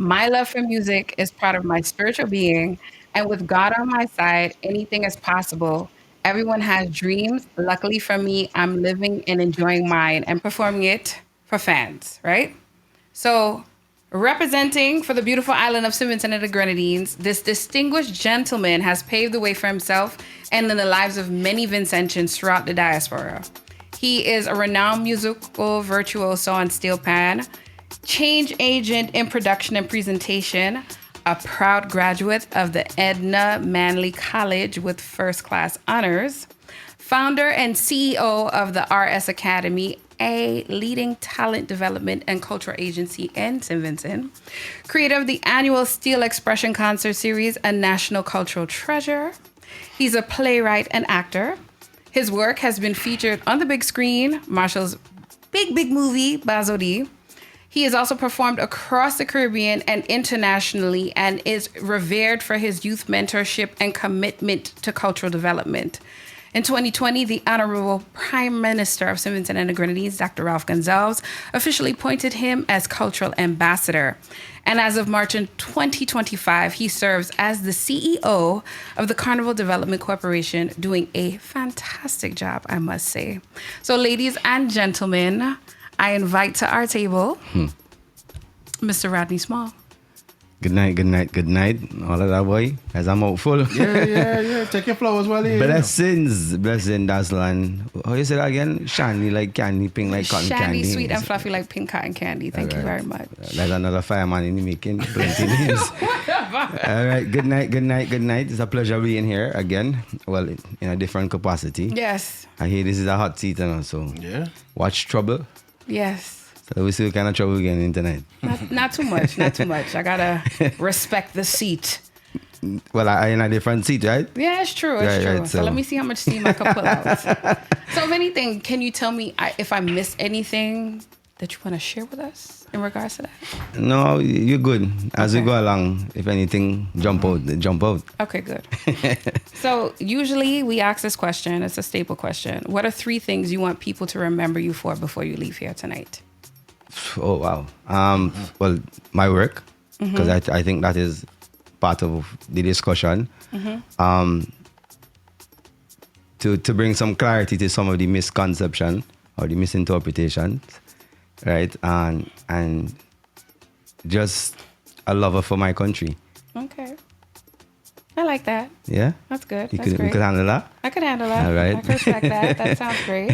My love for music is part of my spiritual being, and with God on my side, anything is possible. Everyone has dreams. Luckily for me, I'm living and enjoying mine and performing it for fans, right? So, representing for the beautiful island of St. Vincent and the Grenadines, this distinguished gentleman has paved the way for himself and in the lives of many Vincentians throughout the diaspora. He is a renowned musical virtuoso on steel pan, change agent in production and presentation, a proud graduate of the Edna Manley College with first class honors, founder and CEO of the RS Academy, a leading talent development and cultural agency in St. Vincent, creator of the annual Steel Expression Concert Series, a national cultural treasure. He's a playwright and actor. His work has been featured on the big screen, Marshall's big movie, Bazodi. He has also performed across the Caribbean and internationally and is revered for his youth mentorship and commitment to cultural development. In 2020, the Honorable Prime Minister of St. Vincent and the Grenadines, Dr. Ralph Gonsalves, officially appointed him as Cultural Ambassador. And as of March in 2025, he serves as the CEO of the Carnival Development Corporation, doing a fantastic job, I must say. So, ladies and gentlemen, I invite to our table Mr. Rodney Small. Good night. All of that, boy. As I'm hopeful. Yeah. Take your flowers while you're here. Blessings, Daslan. How you say that again? Shiny like candy, pink like cotton Shiny, candy. sweet, and fluffy like pink cotton candy. Thank you very much. There's another fireman in the making. Plenty names. All right. Good night. It's a pleasure being here again. Well, in a different capacity. Yes. I hear this is a hot seat and so. Yeah. Watch Chubble. Yes. So we see what kind of trouble we getting in tonight. Not too much. I gotta respect the seat. Well, I in a different seat, right? Yeah, it's true. It's true. Right, so let me see how much steam I can pull out. So if anything, can you tell me if I missed anything that you want to share with us in regards to that? No, you're good. As we go along, if anything, jump out. Okay, good. So usually we ask this question. It's a staple question. What are 3 things you want people to remember you for before you leave here tonight? Oh, wow. Well, my work, because I think that is part of the discussion. To bring some clarity to some of the misconception or the misinterpretations, right? And just a lover for my country. Okay. I like that. Yeah? That's good. You That's great. could handle that? I could handle that. All right. I could respect that. That sounds great.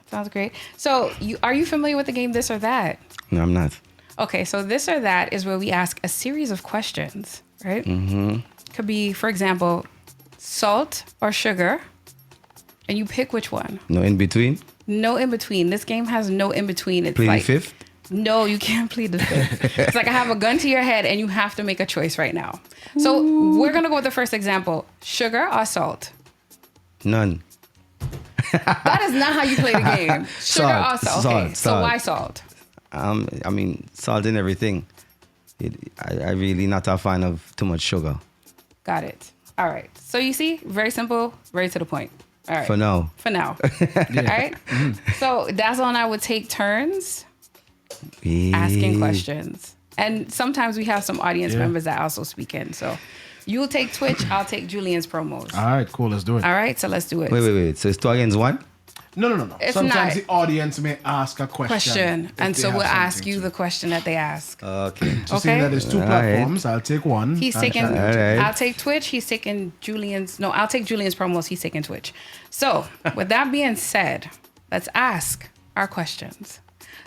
Sounds great. So, are you familiar with the game This or That? No, I'm not. Okay, so This or That is where we ask a series of questions, right? Could be, for example, salt or sugar, and you pick which one. No in between? No in between. This game has no in between. It's Plead like the fifth? No, you can't plead the fifth. It's like I have a gun to your head, and you have to make a choice right now. So we're gonna go with the first example: sugar or salt. None. That is not how you play the game. Sugar or salt? Okay, so why salt? I mean, salt in everything. I really not a fan of too much sugar. Got it. All right. So you see, very simple, very to the point. All right. For now. All right. So Dazzle and I would take turns asking questions. And sometimes we have some audience members that also speak in. So you'll take Twitch, I'll take Julian's promos. All right, cool. Let's do it. All right, so let's do it. Wait. So it's 2 against 1? No. It's Sometimes not. the audience may ask a question. And if so they we'll have ask something you to. the question that they ask. Okay. So seeing that there's 2 platforms, I'll take one. He's I'll taking, challenge you. right. I'll take Twitch, he's taking Julian's, no, I'll take Julian's promos, he's taking Twitch. So with that being said, let's ask our questions.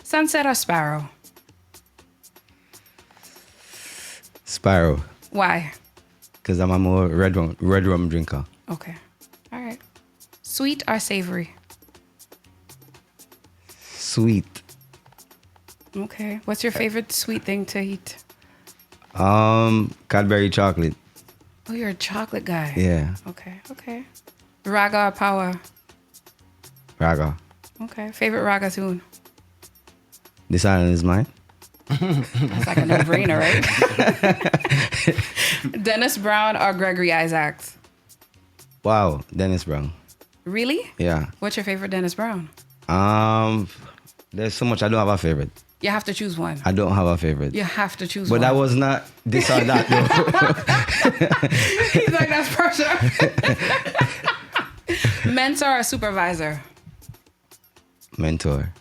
Sunset or Sparrow? Sparrow. Why? Because I'm a more red rum drinker. Okay. All right. Sweet or savory? Sweet. Okay. What's your favorite sweet thing to eat? Cadbury chocolate. Oh, you're a chocolate guy. Yeah. Okay. Raga or power? Raga. Okay. Favorite raga tune? This island is mine. That's like a no-brainer, right? Dennis Brown or Gregory Isaacs? Wow. Dennis Brown. Really? Yeah. What's your favorite Dennis Brown? There's so much I don't have a favorite. You have to choose one. I don't have a favorite. You have to choose but one. That was not this or that, though. He's like, that's personal. Mentor or supervisor? Mentor.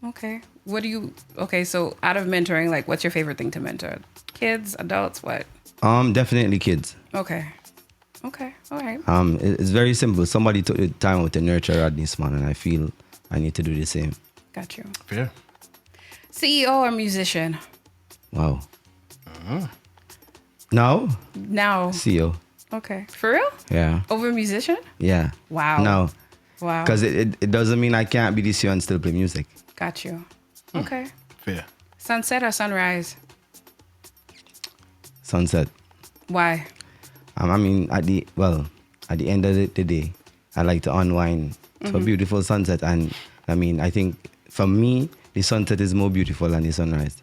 Okay. Okay, so out of mentoring, like, what's your favorite thing to mentor? Kids, adults, what? Definitely kids. Okay. All right. It's very simple. Somebody took the time out to nurture Rodney's man, and I feel I need to do the same. Got you. Fair. CEO or musician? Wow. Now? CEO. Okay. For real? Yeah. Over musician? Yeah. Wow. No. Wow. Because it doesn't mean I can't be the CEO and still play music. Got you. Okay. Fair. Sunset or sunrise? Sunset. Why? I mean, at the end of the day, I like to unwind to a beautiful sunset. And I mean, I think for me, the sunset is more beautiful than the sunrise.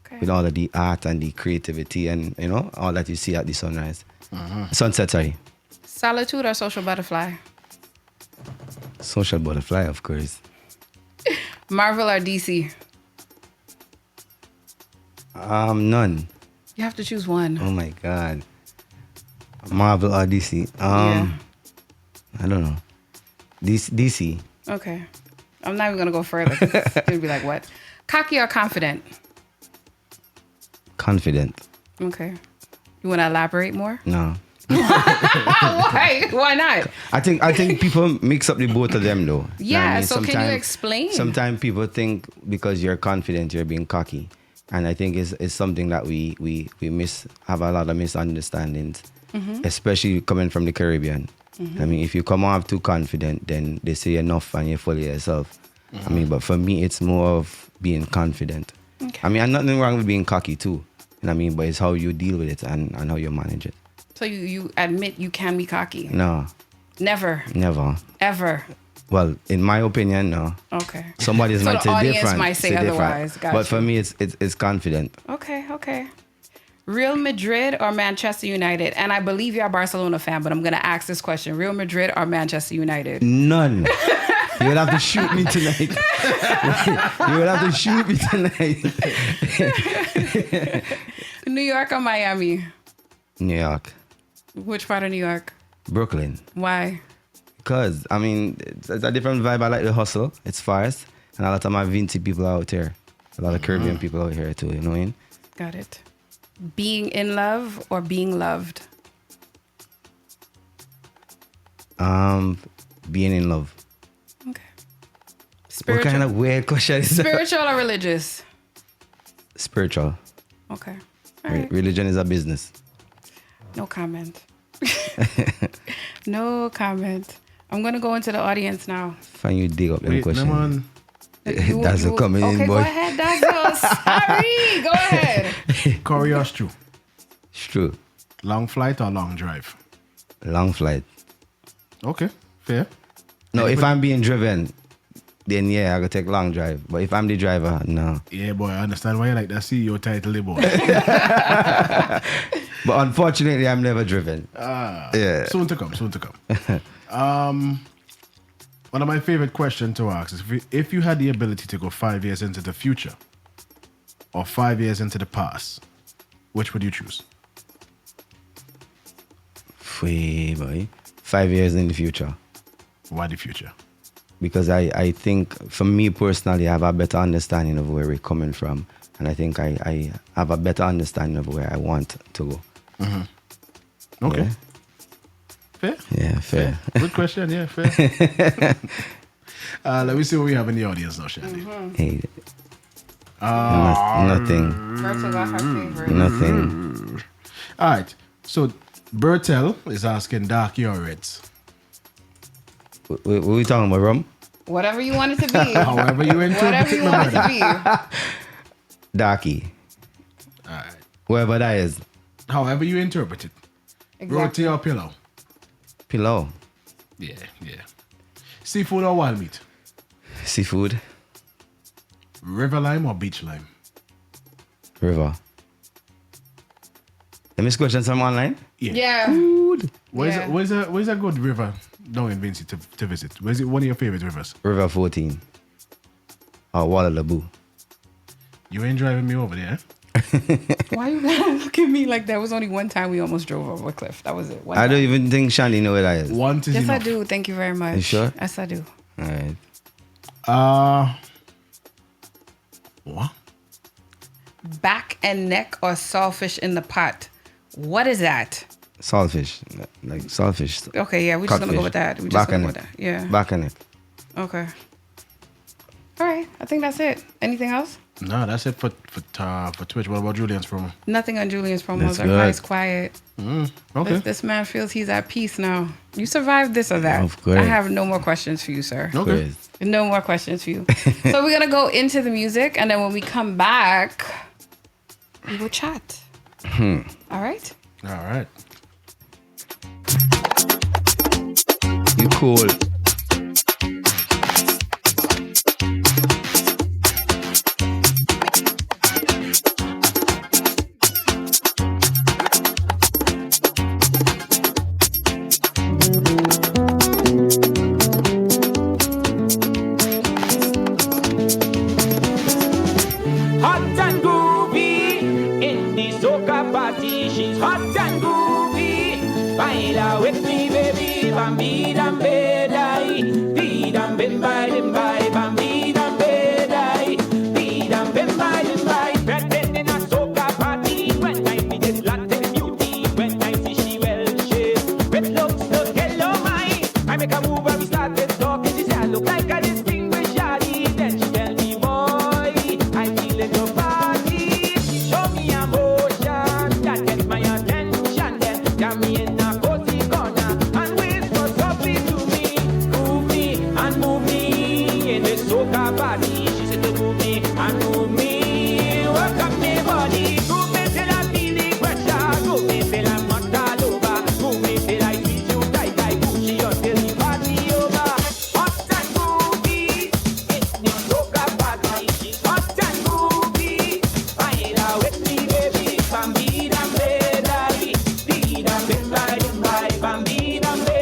Okay. With all of the art and the creativity and, all that you see at the sunrise. Sunset, sorry. Solitude or social butterfly? Social butterfly, of course. Marvel or DC? None. You have to choose one. Oh my God. Marvel or DC? Yeah. I don't know. DC. Okay. I'm not even going to go further. You'll be like, what? Cocky or confident? Confident. Okay. You want to elaborate more? No. Why? Why not? I think people mix up the both of them though. Yeah, so can you explain? Sometimes people think because you're confident, you're being cocky. And I think it's something that we have a lot of misunderstandings, especially coming from the Caribbean. I mean, if you come off too confident, then they say enough and you're fully yourself. I mean, but for me, it's more of being confident. Okay. I mean, I'm nothing wrong with being cocky too. I mean, but it's how you deal with it and how you manage it. So you admit you can be cocky? No. Never? Ever? Well, in my opinion, no. Okay. Somebody's So might the say audience different. might say otherwise. Gotcha. But for me, it's confident. Okay. Real Madrid or Manchester United? And I believe you're a Barcelona fan, but I'm going to ask this question. Real Madrid or Manchester United? None. You would have to shoot me tonight. You would have to shoot me tonight. New York or Miami? New York. Which part of New York? Brooklyn. Why? Because, I mean, it's a different vibe. I like the hustle. It's fast. And a lot of my VINCY people out here. A lot of Caribbean people out here too, you know what I mean? Got it. Being in love or being loved? Being in love. Okay. What kind of weird question is that? Spiritual or religious? Spiritual. Okay. All right. Religion is a business. No comment. No comment. I'm going to go into the audience now. Find you dig up them questions. Man. That's a coming in, boy. Go ahead, Dazzle. Sorry. Go ahead. Corey or Stu? It's true. Long flight or long drive? Long flight. Okay, fair. No, if I'm being driven, then yeah, I could take long drive. But if I'm the driver, no. Yeah, boy, I understand why you like that CEO title, boy. But unfortunately, I'm never driven. Yeah. Soon to come. One of my favorite questions to ask is if you had the ability to go 5 years into the future or 5 years into the past, which would you choose? Boy. 5 years in the future. Why the future? Because I think, for me personally, I have a better understanding of where we're coming from. And I think I have a better understanding of where I want to go. Okay. Yeah. Fair? Yeah, fair. Good question, yeah, fair. Let me see what we have in the audience now, Shandy. Hey. Nothing. Bertha got her favorite. Nothing. All right. So Bertel is asking darky or reds. What are we talking about, rum? Whatever you want it to be. However you interpret Whatever it, you my want it brother. to be. Darky. All right. Whoever that is. However you interpret it. Exactly. Roti or pillow? Pillow. Yeah. Seafood or wild meat? Seafood. River lime or beach lime? River. Let me question some online. Yeah. Where's a good river down in VINCY to visit? Where's it one of your favorite rivers? River 14. Or Waterloo. You ain't driving me over there. Why you gotta look at me like that? Was only one time we almost drove over a cliff. That was it. One I time. don't even think Shandy know where that is. Once is Yes, enough. I do. Thank you very much. You sure? Yes, I do. All right. What? Back and neck or saltfish in the pot? What is that? Saltfish. Like saltfish. Okay, yeah, we're just gonna go with that. We're just Back gonna and go with neck. that. Yeah. Back and neck. Okay. All right. I think that's it. Anything else? No, that's it for Twitch. What about Julian's promo? Nothing on Julian's promos. That's good. Everybody's quiet. Okay. This man feels he's at peace now. You survived this or that. Of course. I have no more questions for you, sir. Okay. Great. No more questions for you. So we're gonna go into the music, and then when we come back, we will chat. All right. All right. You cool. Hot and groovy in the soca party. She's hot and groovy. Baila with me, baby. Bambi dambe dai. Be dambe by them by. Bambi dambe dai. Be dambe by them by. Pretend in a soca party. When I see this Latin beauty. When I see she well shaped. With looks so hello my. I make a move and we started talking. She said I look like a distinguished yardie. Then she tell me boy, I feel in your body. Show me emotion that gets my attention. Then got me in a cozy corner and whisper softly to me, and move me in this soca body. She said to move me and move me, work up my body. Move me till I feel the pressure. Move me till I'm not all over. Move me till I squeeze you tight like Gucci until the party over. Hot and groovy, it's the soca party. She's hot and groovy. Baila with me, baby. Bambi dambe dai. Be dambe by them by. Bambi dambe.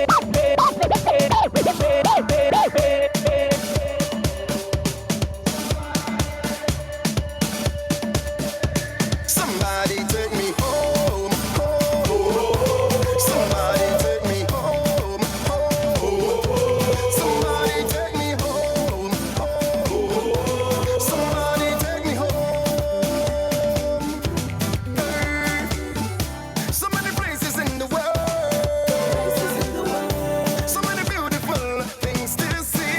Somebody take me home, home. Somebody take me home, home. Somebody take me home, home. Somebody take me home. So many places in the world, so many beautiful things to see,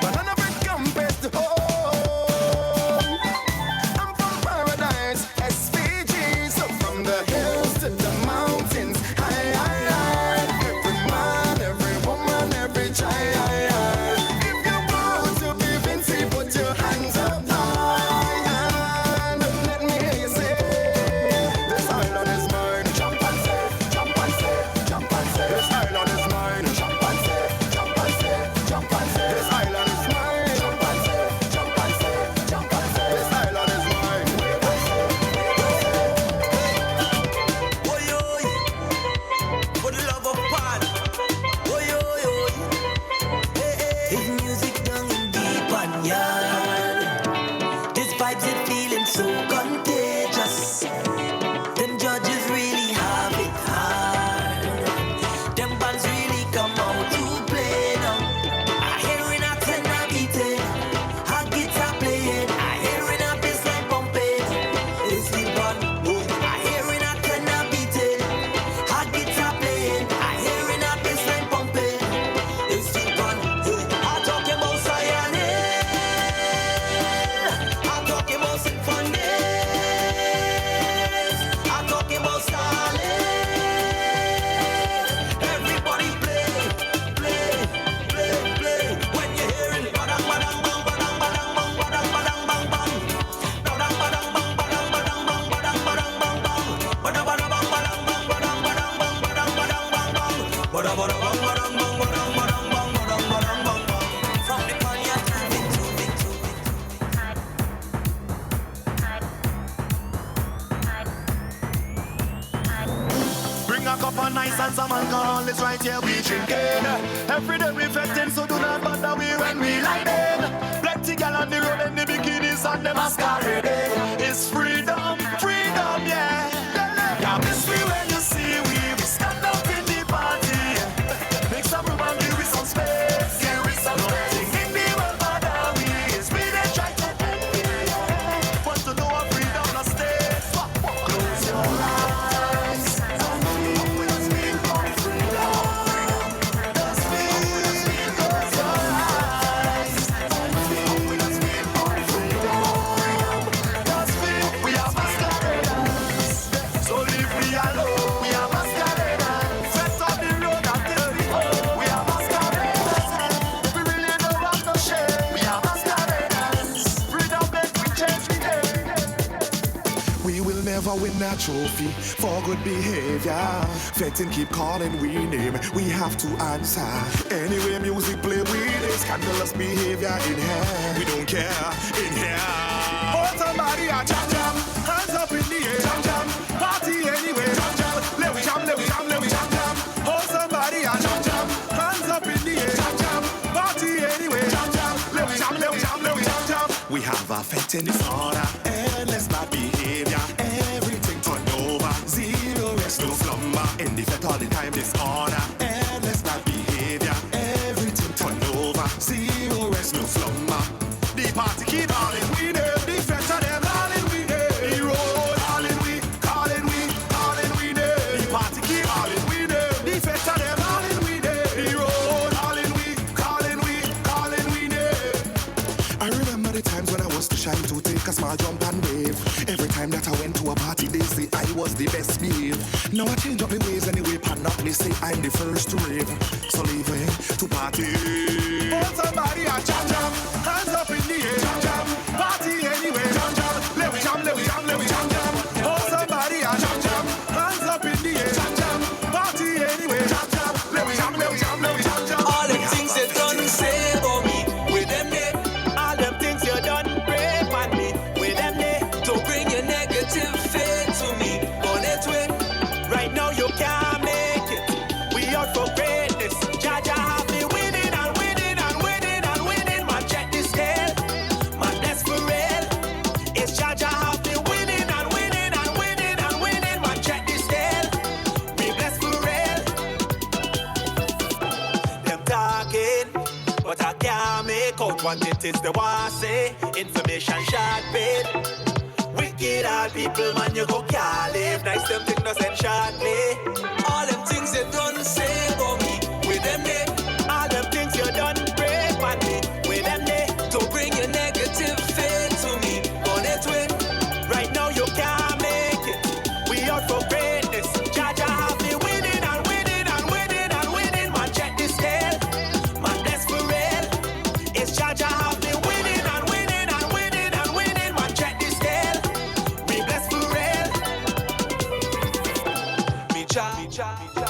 but none of it compares to home. I'm from paradise, SVG, so from the hills to the mountains, every man, every woman, every child. If you want to be Vincy, put your hands up high, and let me hear you say, this island is mine. Jump and say, jump and say, jump and say, this island is mine. Jump and say, jump and say, jump and say, this island is mine. Jump and say, jump and say, jump and say, this island is mine. Oi, oi, for the love of God. Oi, oi, oi. Hey, hey. His music down in deep and yard. This vibes it feeling so contagious. Them judges really have it hard. Them bands really come out to play now. I hearing a tenor beating, a guitar playing. I hearing a bassline pumping. It's the one. I hearing a tenor beating, a guitar playing. I hearing a bassline pumping. It's the one. I'm talking about cyanide. I'm talking about symphonies. I'm talking about starlight. Everybody play, play, play, play. When you're hearing badang badang bang badang badang bang badang badang bang bang. Badang badang bang badang badang bang badang badang bang bang. Badang badang bang badang bang badang badang bang badang badang bang bang. Badang badang bang badang bang badang badang bang badang badang bang bang. From the Konya to Bring a cup of nice and some alcohol, it's right here we drinking. Every day we festing, so do not bother we when we lighting. Black pretty gal on the road in the bikinis and the masquerade. It's freedom, freedom, yeah. Yeah, miss me when you see we stand up in the party. Make some room and give me some space. Give me some space. In the world, bother we is we they try to end me. Want to know what freedom no stay? Close your eyes and feel for freedom. Just feel, close your eyes and feel for freedom. Just feel, we are masqueraders. So leave me alone, we are masqueraders. Set on the road and tell people we are masqueraders. We really don't have no shame, we are masqueraders. Freedom make we change the game. We will never win that trophy for good behavior. Fetting keep calling we name, we have to answer. Anyway, music play with scandalous behavior in here. We don't care in here. Oh, somebody a jam jam, hands up in the air, jam jam. Party anyway, jam jam. Let we jam, let we jam, let we jam jam. Oh, somebody a jam jam, hands up in the air, jam jam. Party anyway, jam jam. Let we jam, let we jam, let we jam jam. We have a fetting disorder, endless bad behavior. Everything turned over, zero rest, no slumber. In the fet all the time disorder, endless bad behavior. Everything turned over, zero rest, no slumber. The party keep calling we there, the fet of them calling we there. The road calling we, calling we, calling we there. The party keep calling we there, the fet of them calling we there. The road calling we, calling we, calling we there. I remember the times when I was too shy to take a small jump and wave. Every time that I went to a party, they say I was the best behaved. Now I change up the ways anyway, pan up, they say I'm the first to rave. So leaving to party. Oh, somebody a jam jam, hands up in the air, jam jam. Party anyway, jam jam. Let we jam, let we jam, let we jam jam. Oh, somebody a jam jam, hands up in the air, jam jam. Party anyway, jam jam. Let we jam, let we jam, let we jam jam. All them things you done say about me, with them there. All them things you done brave on me, with them there. Don't bring your negative fate to me, on it way. Right now you can't make it. We out for greatness. Jaja have me winning and winning and winning and winning. Man, check this scale. Man, that's for real. It's Jaja have me winning and winning and winning and winning. Man, check this scale. We blessed for real. Them talking, but I can't make out what it is they want to say. Information short bit. Wicked all people, man, you go can't live. Nice them thing no send shortly. All them things you done say about me, with them there. All them things you done break on me, with them there. Don't bring your negative fate to me, on it way. Right now you can't make it. We out for greatness. Jaja have me winning and winning and winning and winning. Man, check this scale. Man, that's for real. It's Jaja have me winning and winning and winning and winning. Man, check this scale. We blessed for real. Me cha, me cha, me cha.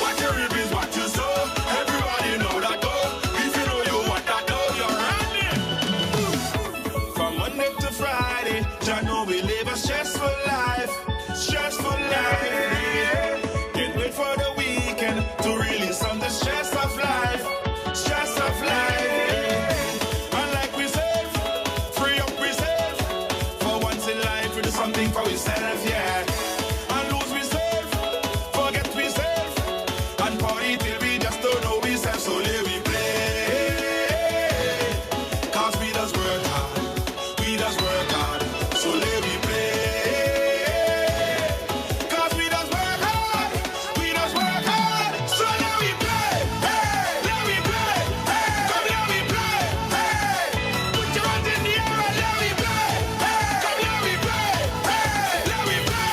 What you reap is what you sow. Everybody know that go. If you know you want that dough, you're running. From Monday to Friday, Jah know we live a stressful life. Stressful life. Yeah. Can't wait for the weekend to release some the stress of life. Stress of life. Yeah. Unlike we save, free up we save. For once in life, we do something for ourselves, yeah. And lose we save, forget we save. And party till we just don't know we save. So let we play. Cause we does work hard. We does work hard. So let we play. Cause we does work hard. We does work hard. So let we play. Hey, let we play. Hey, come let we play. Hey, put your hands in the air and let we play. Hey, come let we play. Hey, let we play.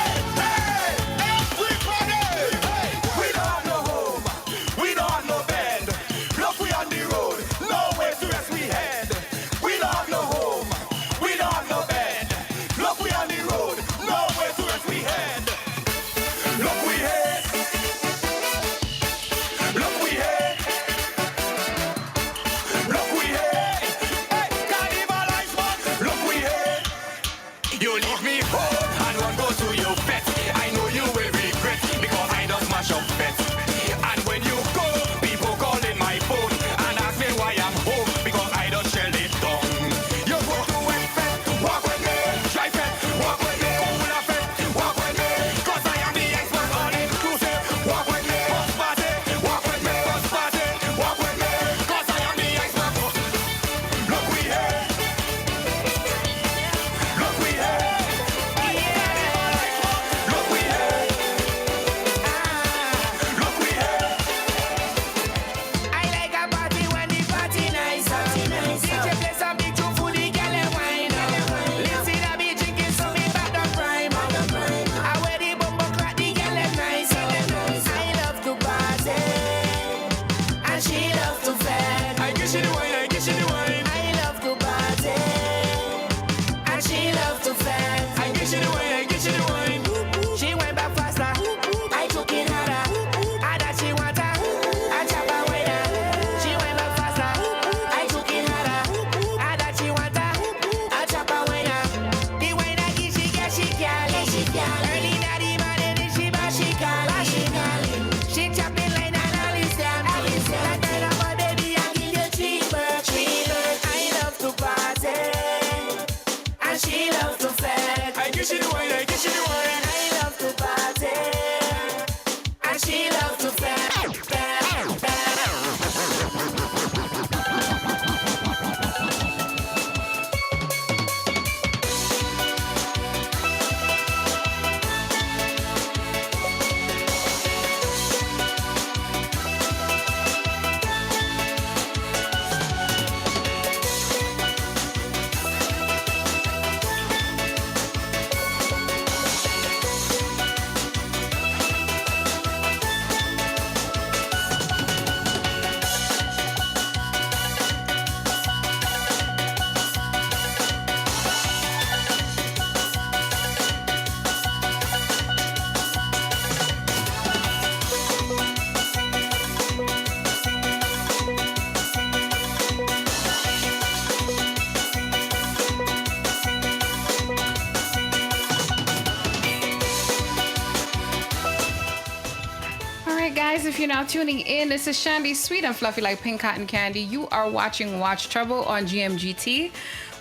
guys, if you're now tuning in, this is Shandy, sweet and fluffy like pink cotton candy. You are watching Watch Trouble on GMGT.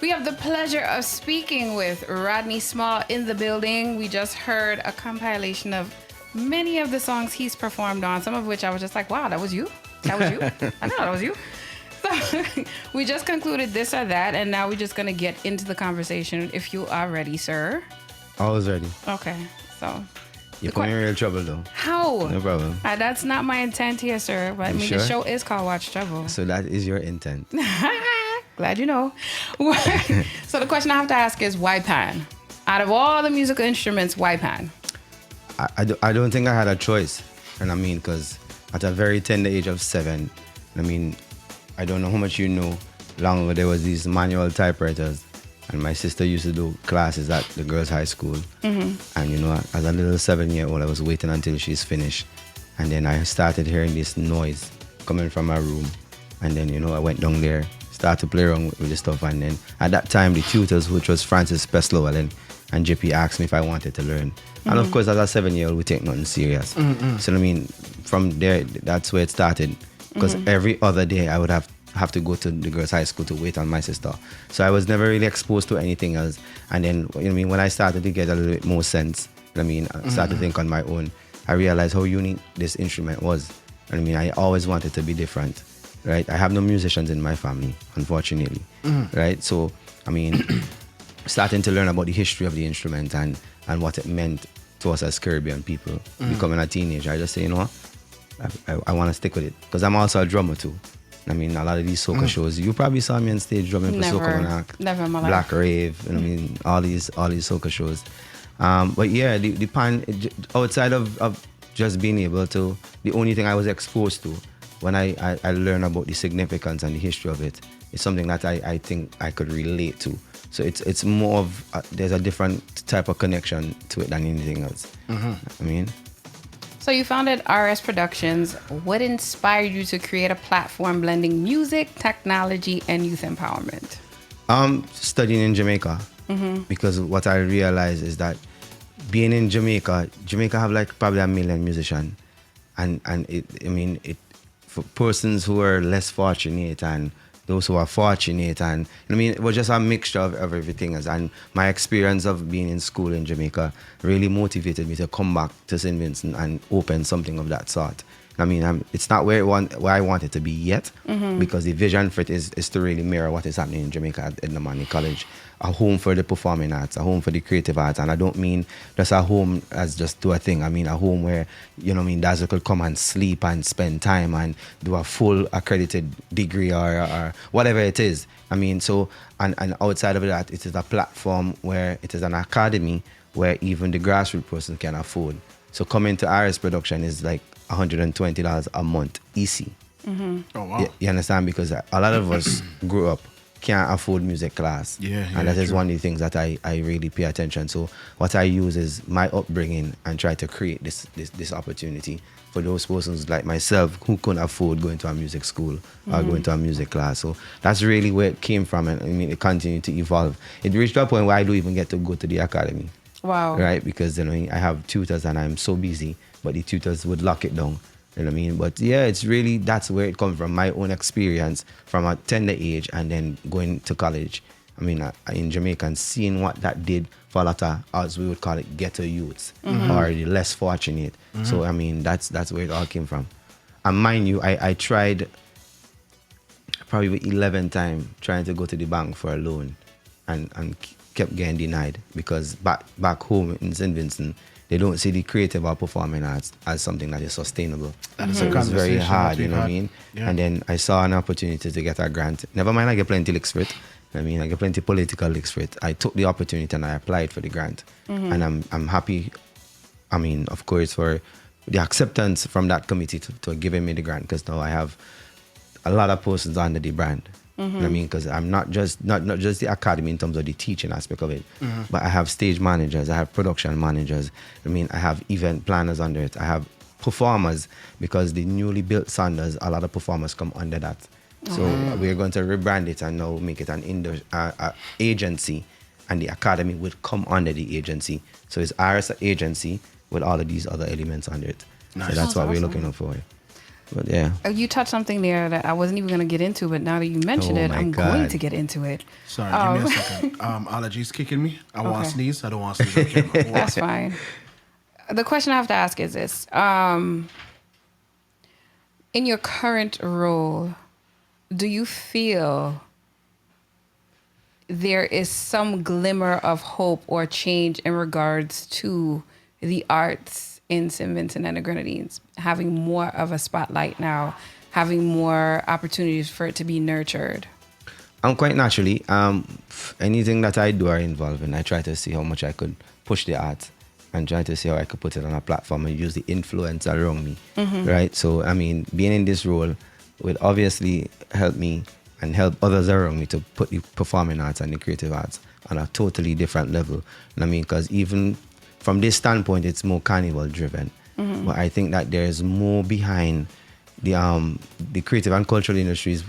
We have the pleasure of speaking with Rodney Small in the building. We just heard a compilation of many of the songs he's performed on, some of which I was just like, wow, that was you? That was you? I know that was you. So we just concluded this or that, and now we're just going to get into the conversation if you are ready, sir. Always ready. Okay, so... You put me in real trouble though. How? No problem. That's not my intent here, sir. But I mean, sure? the show is called Watch Trouble. So that is your intent. Glad you know. So the question I have to ask is, why pan? Out of all the musical instruments, why pan? I don't think I had a choice. And I mean, because at a very tender age of 7, I mean, I don't know how much you know, long ago there was these manual typewriters. And my sister used to do classes at the girls' high school. Mm-hmm. And, you know, as a little 7-year-old, I was waiting until she's finished. And then I started hearing this noise coming from my room. And then, you know, I went down there, started to play around with the stuff. And then at that time, the tutors, which was Francis Peslowell and JP, asked me if I wanted to learn. Mm-hmm. And of course, as a 7-year-old, we take nothing serious. Mm-hmm. So, I mean, from there, that's where it started. Because every other day, I would have to go to the girls' high school to wait on my sister. So I was never really exposed to anything else. And then, you know, I mean, when I started to get a little bit more sense, I mean, I started to think on my own, I realized how unique this instrument was. I mean, I always wanted to be different, right? I have no musicians in my family, unfortunately, right? So, I mean, starting to learn about the history of the instrument and what it meant to us as Caribbean people, becoming a teenager, I just say, you know what, I want to stick with it. Because I'm also a drummer too. I mean, a lot of these soca shows, you probably saw me on stage drumming for Soca Monarch, never in my life. Black Rave, and I mean, all these soca shows. But yeah, the pan, outside of just being able to, the only thing I was exposed to when I learned about the significance and the history of it is something that I think I could relate to. So it's more of, there's a different type of connection to it than anything else. I mean. So you founded RS Productions. What inspired you to create a platform blending music, technology, and youth empowerment? Studying in Jamaica. Because what I realized is that being in Jamaica have like probably 1 million musicians. And it for persons who are less fortunate and those who are fortunate, and I mean, it was just a mixture of everything. And my experience of being in school in Jamaica really motivated me to come back to St. Vincent and open something of that sort. I mean, it's not where I want it to be yet, because the vision for it is to really mirror what is happening in Jamaica at Edna College. A home for the performing arts, a home for the creative arts. And I don't mean just a home as just do a thing. I mean a home where, you know what I mean, Dazzle could come and sleep and spend time and do a full accredited degree or whatever it is. I mean, so, and outside of that, it is a platform where it is an academy where even the grassroots person can afford. So coming to RS Production is like $120 a month, easy. Oh, wow. You understand? Because a lot of us grew up, can't afford music class. And that is one of the things that I really pay attention. So what I use is my upbringing and try to create this opportunity for those persons like myself who couldn't afford going to a music school or going to a music class. So that's really where it came from. And I mean, it continued to evolve. It reached a point where I don't even get to go to the academy. Wow. Right? Because, you know, I have tutors and I'm so busy, but the tutors would lock it down. You know what I mean? But yeah, it's really, that's where it comes from, my own experience from a tender age and then going to college. I mean, in Jamaica, and seeing what that did for a lot of, as we would call it, ghetto youths or the less fortunate. So, I mean, that's where it all came from. And mind you, I tried probably 11 times trying to go to the bank for a loan and kept getting denied because back home in St. Vincent, they don't see the creative or performing arts as something that is sustainable. So it was very hard, you know what I mean? Yeah. And then I saw an opportunity to get a grant. Never mind I get plenty licks for it. I mean, I get plenty political licks for it. I took the opportunity and I applied for the grant. And I'm happy, I mean, of course, for the acceptance from that committee to giving me the grant, because now I have a lot of persons under the brand. You know what I mean? Because I'm not just the academy in terms of the teaching aspect of it, but I have stage managers, I have production managers. I mean, I have event planners under it. I have performers, because the newly built Sanders, a lot of performers come under that. So we're going to rebrand it and now make it an agency, and the academy would come under the agency. So it's RS agency with all of these other elements under it. Nice. So that's what we're awesome. looking out for. But yeah. You touched something there that I wasn't even going to get into, but now that you mentioned Oh it, my I'm going God. to get into it. Sorry, give me a second. Allergies kicking me. I want to Okay. sneeze. I don't want to sneeze on camera. That's fine. The question I have to ask is this. In your current role, do you feel there is some glimmer of hope or change in regards to the arts in St. Vincent and the Grenadines, having more of a spotlight now, having more opportunities for it to be nurtured? Quite naturally, anything that I do or involve in, I try to see how much I could push the art and try to see how I could put it on a platform and use the influence around me, right? So, I mean, being in this role would obviously help me and help others around me to put the performing arts and the creative arts on a totally different level. And I mean, because even from this standpoint, it's more carnival driven. But I think that there's more behind the creative and cultural industries.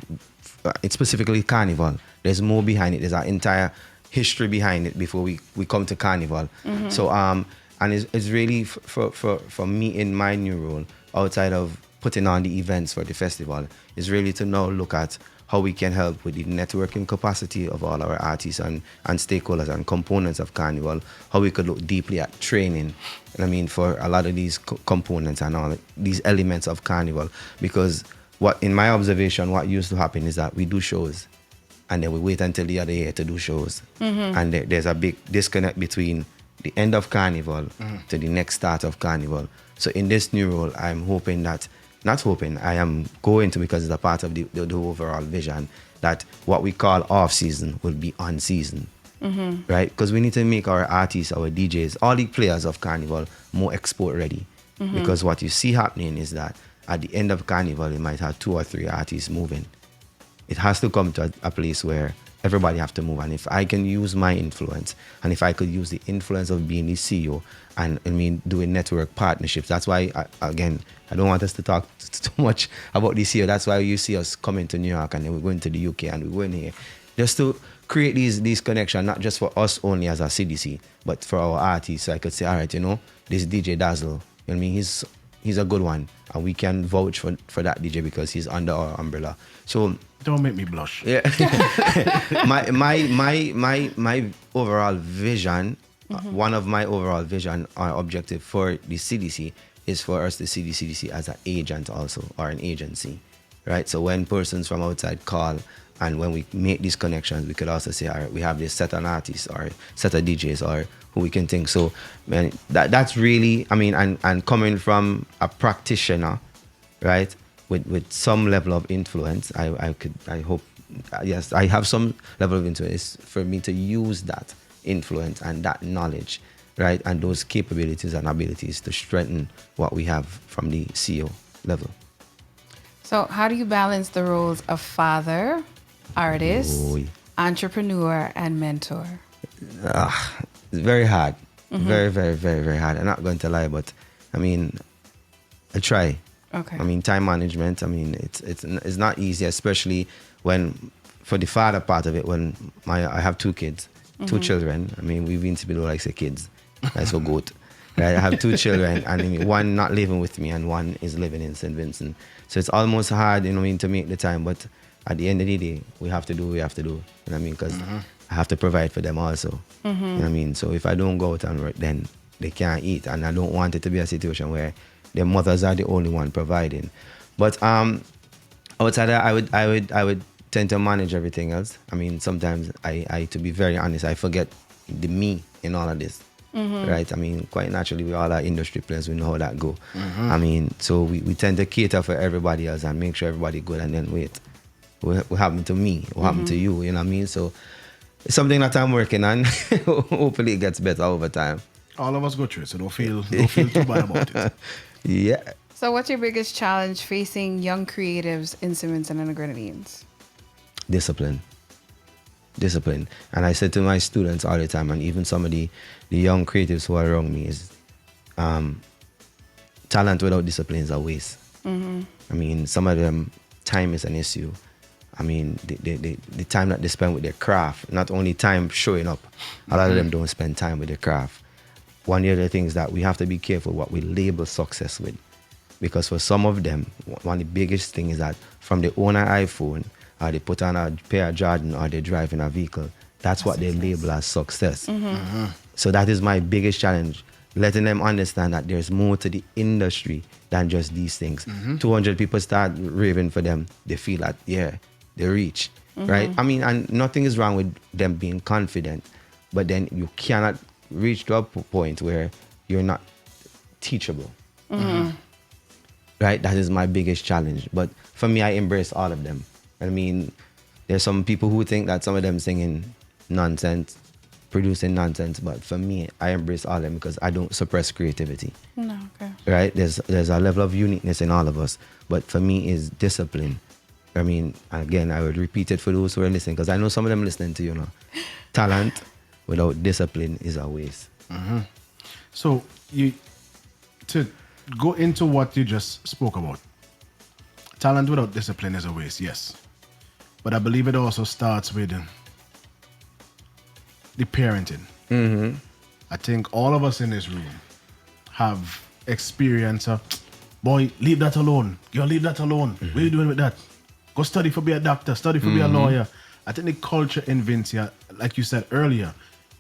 It's specifically carnival. There's more behind it. There's an entire history behind it before we come to carnival. So and it's really for me in my new role, outside of putting on the events for the festival, is really to now look at how we can help with the networking capacity of all our artists and stakeholders and components of carnival, how we could look deeply at training, and I mean, for a lot of these components and all these elements of carnival. Because what, in my observation, what used to happen is that we do shows and then we wait until the other year to do shows. And there's a big disconnect between the end of carnival to the next start of carnival. So in this new role, I'm hoping that, not hoping, I am going to, because it's a part of the overall vision, that what we call off season will be on season. Right? Because we need to make our artists, our DJs, all the players of carnival more export ready. Because what you see happening is that at the end of carnival, you might have 2 or 3 artists moving. It has to come to a place where everybody have to move. And if I can use my influence, and if I could use the influence of being the CEO and, I mean, doing network partnerships, that's why, again, I don't want us to talk too much about the CEO. That's why you see us coming to New York and then we're going to the UK and we're going here. Just to create these connections, not just for us only as a CDC, but for our artists. So I could say, all right, you know, this DJ Dazzle, you know what I mean, he's a good one. And we can vouch for that DJ because he's under our umbrella. So Don't make me blush. yeah. my overall vision, one of my overall vision or objective for the CDC is for us to see the CDC as an agent also, or an agency, right? So when persons from outside call and when we make these connections, we could also say, all right, we have this set of artists or set of DJs or who we can think. So, man, that's really, I mean, and coming from a practitioner, right, with some level of influence, I hope, yes, I have some level of influence for me to use that influence and that knowledge, right, and those capabilities and abilities to strengthen what we have from the CEO level. So how do you balance the roles of father, artist, entrepreneur, and mentor? It's very hard. Very, very, very, very hard. I'm not going to lie, but I mean, I try. Okay. I mean, time management, I mean, it's not easy, especially when, for the father part of it, when I have 2 kids, 2 children. I mean, we've been to below like say kids. That's for goat. Right? I have 2 children, and I mean, one not living with me and one is living in St. Vincent. So it's almost hard, you know, to make the time, but at the end of the day, we have to do what we have to do. You know what I mean? Because I have to provide for them also. You know what I mean? So if I don't go out and work, then they can't eat, and I don't want it to be a situation where their mothers are the only one providing. But outside that, I would tend to manage everything else. I mean, sometimes I to be very honest, I forget the me in all of this. Right? I mean, quite naturally, we all are industry players. We know how that go. I mean, so we tend to cater for everybody else and make sure everybody good, and then wait, what happened to me? What happened to you? You know what I mean? So it's something that I'm working on. Hopefully, it gets better over time. All of us go through it, so don't feel too bad about it. Yeah. So what's your biggest challenge facing young creatives in St. Vincent and the Grenadines? Discipline. And I said to my students all the time, and even some of the young creatives who are around me, is talent without discipline is a waste. I mean, some of them, time is an issue. I mean, the time that they spend with their craft, not only time showing up, a lot of them don't spend time with their craft. One of the things that we have to be careful what we label success with. Because for some of them, one of the biggest thing is that from they own an iPhone, or they put on a pair of Jordan, or they drive in a vehicle, that's what they label as success. So that is my biggest challenge, letting them understand that there's more to the industry than just these things. 200 people start raving for them, they feel that, yeah, they reach, right? I mean, and nothing is wrong with them being confident, but then you cannot reach to a point where you're not teachable. Right? That is my biggest challenge. But for me, I embrace all of them. I mean, there's some people who think that some of them singing nonsense, producing nonsense, but for me, I embrace all of them because I don't suppress creativity. No, okay. Right? There's a level of uniqueness in all of us, but for me is discipline. I mean, again, I would repeat it for those who are listening because I know some of them listening to, you know, talent without discipline is a waste. So to go into what you just spoke about, talent without discipline is a waste, yes. But I believe it also starts with the parenting. I think all of us in this room have experience of, boy, leave that alone. Yo, leave that alone. What are you doing with that? Go study for be a doctor, study for be a lawyer. I think the culture in VINCY, like you said earlier,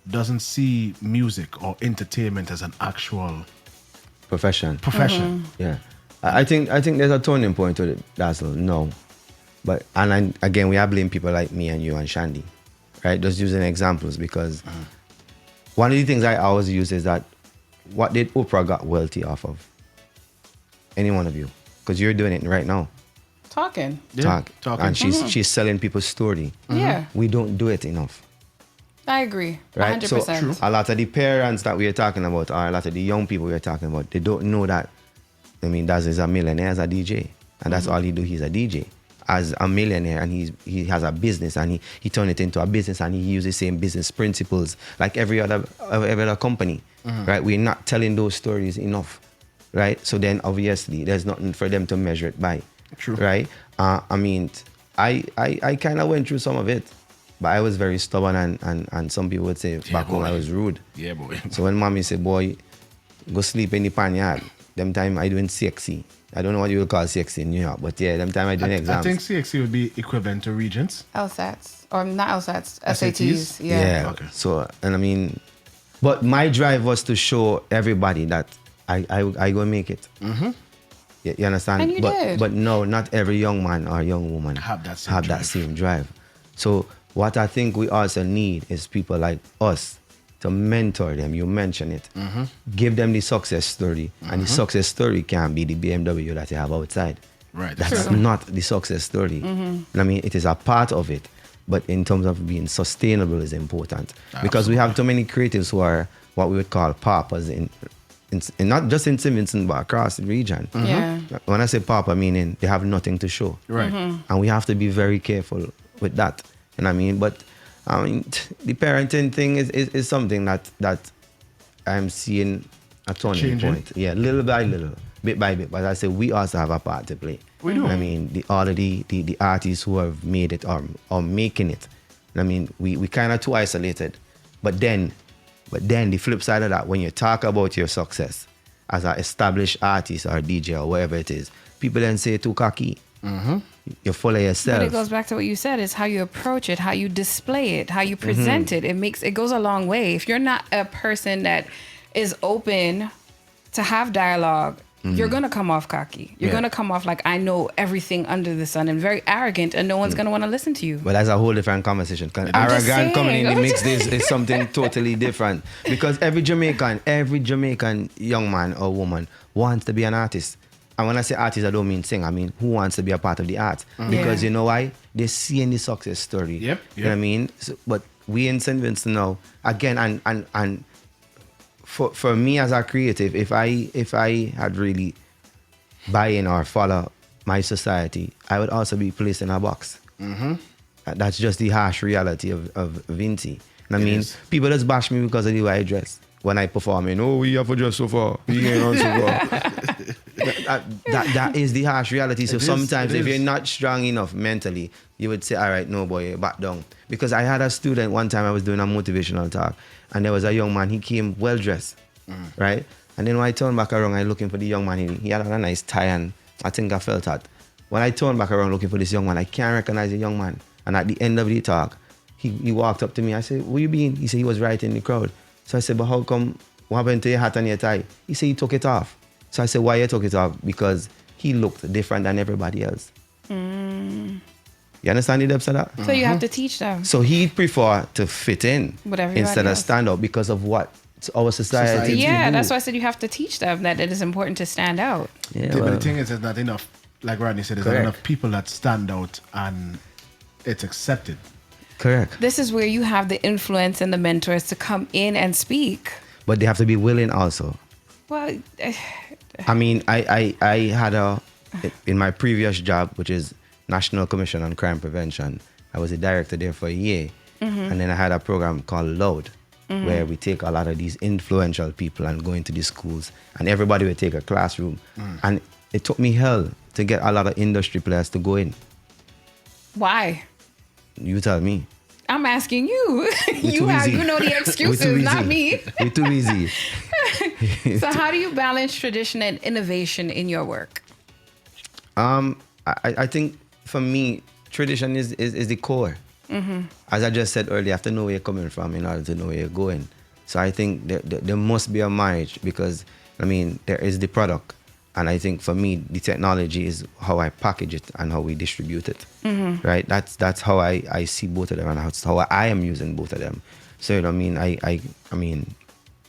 doesn't see music or entertainment as an actual Profession. Yeah. I think there's a turning point to it, Dazzle. No. But again, we are blaming people like me and you and Shandy, right? Just using examples because one of the things I always use is that what did Oprah got wealthy off of? Any one of you? Because you're doing it right now. Talking. Yeah, Talking. And she's selling people's story. Yeah. We don't do it enough. I agree. Right? 100%. So a lot of the parents that we are talking about, or a lot of the young people we are talking about, they don't know that. I mean, Daz is a millionaire as a DJ, and that's all he do. He's a DJ as a millionaire, and he has a business, and he turned it into a business, and he uses the same business principles like every other company. Right? We're not telling those stories enough, right? So then obviously there's nothing for them to measure it by. True. Right? I mean, I kind of went through some of it. But I was very stubborn and some people would say back home I was rude. Yeah, boy. So when mommy said, boy, go sleep in the panyard, them time I doing CXC. I don't know what you would call CXC in New York, but yeah, them time I doing exams. I think CXC would be equivalent to Regents. LSATs. Or not LSATs, SATs? SATs. Yeah. Okay. So, and I mean, but my drive was to show everybody that I go make it. You understand? And you did. But no, not every young man or young woman Have that same drive. So what I think we also need is people like us to mentor them. You mention it. Give them the success story. And the success story can be the BMW that you have outside. Right. That's not the success story. I mean, it is a part of it. But in terms of being sustainable is important. Because we have too many creatives who are what we would call paupers in not just in St. Vincent, but across the region. Yeah. When I say pauper, meaning they have nothing to show. Right. And we have to be very careful with that. You know what I mean? But I mean, the parenting thing is something that I'm seeing a turning point. Yeah, little by little, bit by bit. But I say we also have a part to play. We do. I mean, all of the artists who have made it or making it. I mean, we kind of too isolated. But then the flip side of that, when you talk about your success as an established artist or DJ or whatever it is, people then say too cocky. You're full of yourself. But it goes back to what you said, is how you approach it, how you display it, how you present it. It goes a long way. If you're not a person that is open to have dialogue, you're going to come off cocky. You're going to come off like, I know everything under the sun, and very arrogant, and no one's going to want to listen to you. But that's a whole different conversation. 'Cause arrogant coming in the mix is something totally different. Because every Jamaican young man or woman wants to be an artist. And when I say artist, I don't mean sing. I mean who wants to be a part of the art. Because you know why? They're seeing the success story. Yep. You know what I mean? So, but we in St. Vincent now, again, and for me as a creative, if I had really buy in or follow my society, I would also be placed in a box. That's just the harsh reality of VINCY. I mean, people just bash me because of the way I dress. When I perform, we have to dress so far. We ain't on so far. That is the harsh reality. So sometimes if you're not strong enough mentally, you would say, all right, no boy, back down. Because I had a student one time, I was doing a motivational talk, and there was a young man, he came well dressed, right? And then when I turned back around, I looking for the young man. He had a nice tie, and I think I felt that. When I turned back around looking for this young man, I can't recognize the young man. And at the end of the talk, he walked up to me. I said, "Where you been?" He said he was right in the crowd. So I said, "But how come? What happened to your hat and your tie?" He said he took it off. So I said, "Why you took it off?" Because he looked different than everybody else. You understand the depths of that? So you have to teach them. So he'd prefer to fit in With everybody instead of else. stand out because of what our society. Yeah, do. that's why I said you have to teach them that it is important to stand out. Yeah, Yeah, but well, the thing is, there's not enough, like Rodney said, there's Correct. not enough people that stand out and it's accepted. correct. This is where you have the influence and the mentors to come in and speak. But they have to be willing also. Well, I mean, I had in my previous job, which is National Commission on Crime Prevention, I was a director there for a year. And then I had a program called Loud, where we take a lot of these influential people and go into the schools, and everybody would take a classroom. And it took me hell to get a lot of industry players to go in. why? You tell me. I'm asking you. We're too easy. You know the We're too excuses, not easy. me. We're too easy. So how do you balance tradition and innovation in your work? I think for me, tradition is the core. As I just said earlier, you have to know where you're coming from in order to know where you're going. So I think there must be a marriage because, I mean, there is the product. And I think for me, the technology is how I package it and how we distribute it. Right? That's how I see both of them and that's how I am using both of them. So, you know what I mean? I mean,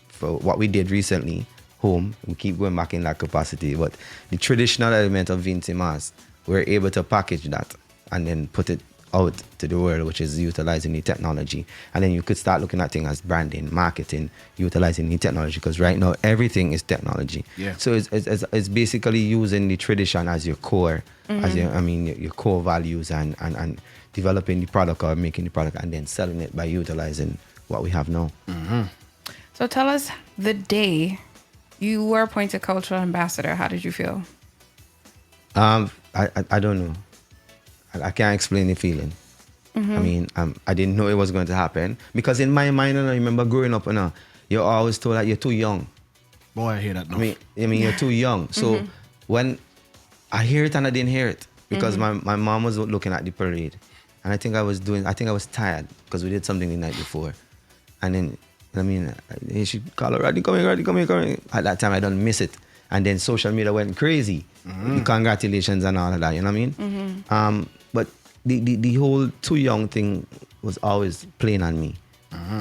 for what we did recently, home, we keep going back in that capacity, but the traditional element of VINCY Mass, we're able to package that and then put it out to the world, which is utilizing the technology. And then you could start looking at things as branding, marketing, utilizing the technology, because right now everything is technology. Yeah. So it's basically using the tradition as your core, as your core values and developing the product or making the product and then selling it by utilizing what we have now. So tell us the day you were appointed cultural ambassador. How did you feel? I don't know. I can't explain the feeling. I mean, I didn't know it was going to happen because in my mind, I remember growing up, you're always told that you're too young. Boy, I hear that now. I mean, you're too young. So when I hear it and I didn't hear it because my mom was looking at the parade, and I think I was tired because we did something the night before, and then she called her, Rodney, come here. At that time, I don't miss it, and then social media went crazy. The congratulations and all of that, you know what I mean? But the whole too young thing was always playing on me,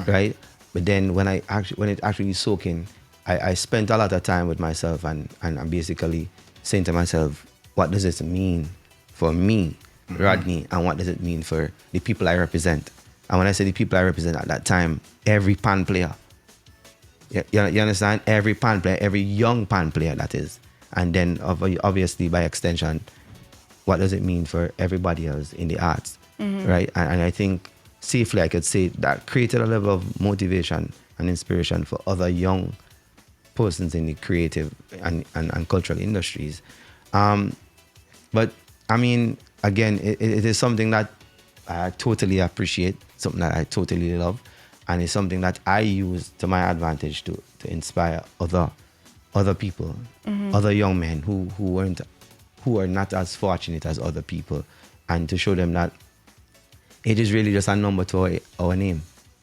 right? But then when it actually soaked in, I spent a lot of time with myself and I'm basically saying to myself, what does this mean for me, Rodney, and what does it mean for the people I represent? And when I say the people I represent at that time, every pan player, you understand? Every pan player, every young pan player that is. And then obviously by extension, what does it mean for everybody else in the arts, right? And I think safely I could say that created a level of motivation and inspiration for other young persons in the creative and cultural industries. But I mean, again, it is something that I totally appreciate, something that I totally love, and it's something that I use to my advantage to inspire other people, other young men who are not as fortunate as other people, and to show them that it is really just a number to our name.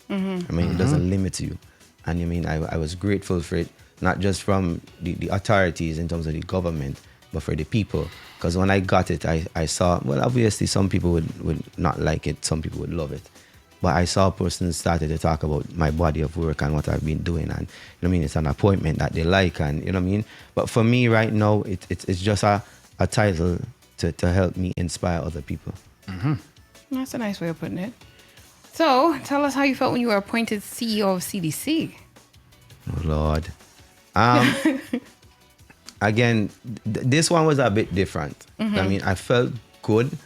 I mean, it doesn't limit you. And I mean, I was grateful for it, not just from the authorities in terms of the government, but for the people. Because when I got it, I saw, well, obviously some people would not like it, some people would love it. But I saw persons started to talk about my body of work and what I've been doing. And, you know what I mean, it's an appointment that they like, and, you know what I mean? But for me right now, it's just a title to help me inspire other people. That's a nice way of putting it. So tell us how you felt when you were appointed CEO of CDC. Oh, Lord. Again, this one was a bit different. I mean, I felt good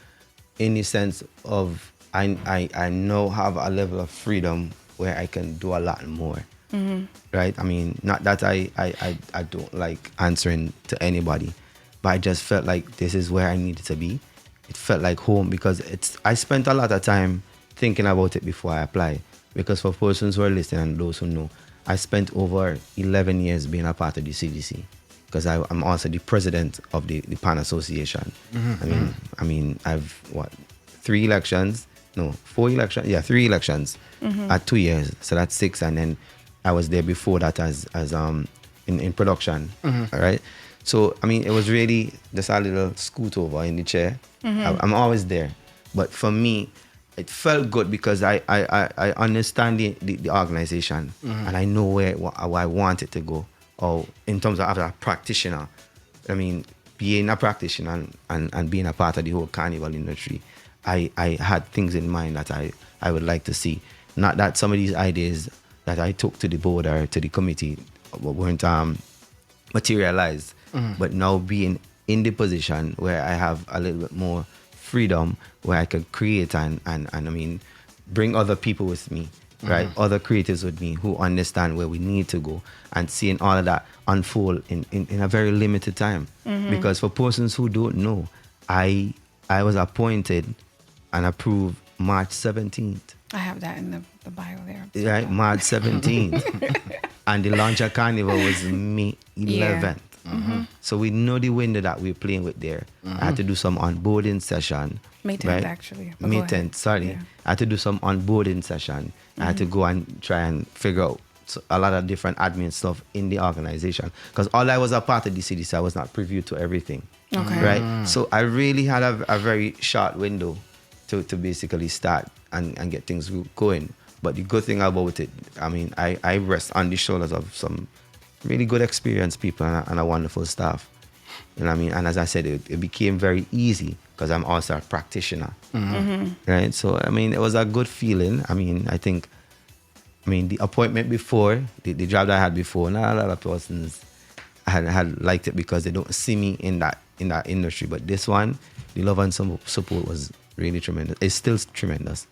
in the sense of I now have a level of freedom where I can do a lot more. Right? I mean, not that I don't like answering to anybody, but I just felt like this is where I needed to be. It felt like home because I spent a lot of time thinking about it before I applied. Because for persons who are listening and those who know, I spent over 11 years being a part of the CDC because I'm also the president of the PAN Association. I mean, I've three elections at 2 years, so that's 6, and then I was there before that as in production. All right, so I mean, it was really just a little scoot over in the chair. I'm always there, but for me, it felt good because I understand the organization and I know where I want it to go. Or in terms of a practitioner, I mean, being a practitioner and being a part of the whole carnival industry, I had things in mind that I would like to see. Not that some of these ideas that I took to the board or to the committee weren't materialized, but now being in the position where I have a little bit more freedom, where I could create and I mean, bring other people with me, right? Other creatives with me who understand where we need to go, and seeing all of that unfold in a very limited time. Because for persons who don't know, I was appointed and approved March 17th. I have that in the bio there. Right, March 17th. And the launch of Carnival was May 11th. So we know the window that we're playing with there. I had to do some onboarding session. May 10th, right? actually. May 10th, sorry. Yeah. I had to do some onboarding session. I had to go and try and figure out a lot of different admin stuff in the organization. Because all I was a part of the CDC, I was not privy to everything. Okay. Right? So I really had a very short window to basically start and get things going. But the good thing about it, I mean, I rest on the shoulders of some really good experienced people and a wonderful staff. You know what I mean? And as I said, it became very easy because I'm also a practitioner. Right? So, I mean, it was a good feeling. I mean, the appointment before, the job that I had before, not a lot of persons had liked it because they don't see me in that industry. But this one, the love and support was really tremendous. It's still tremendous.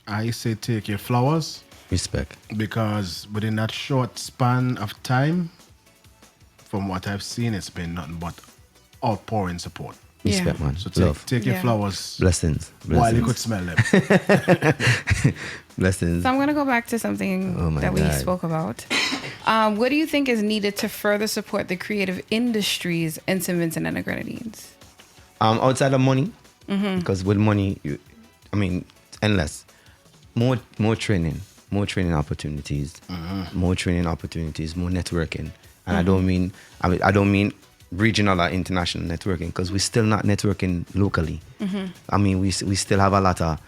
I say take your flowers. Respect. Because within that short span of time, from what I've seen, it's been nothing but outpouring support. Respect, man. So Love. take your flowers. Blessings. While you could smell them. Blessings. So I'm going to go back to something that we spoke about. What do you think is needed to further support the creative industries in St. Vincent and the Grenadines? Outside of money, because with money, endless. More training opportunities, more networking, and I don't mean regional or international networking, because we're still not networking locally. I mean, we still have a lot of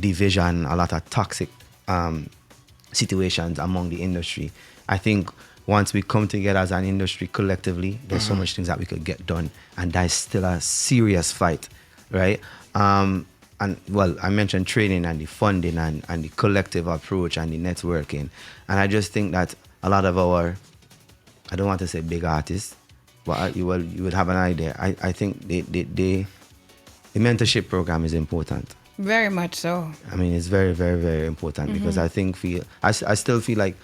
division, a lot of toxic situations among the industry. I think once we come together as an industry collectively, there's so much things that we could get done, and that is still a serious fight, right? And well, I mentioned training and the funding and the collective approach and the networking. And I just think that a lot of our, I don't want to say big artists, but you would have an idea. I think the mentorship program is important. Very much so. I mean, it's very, very, very important because I still feel like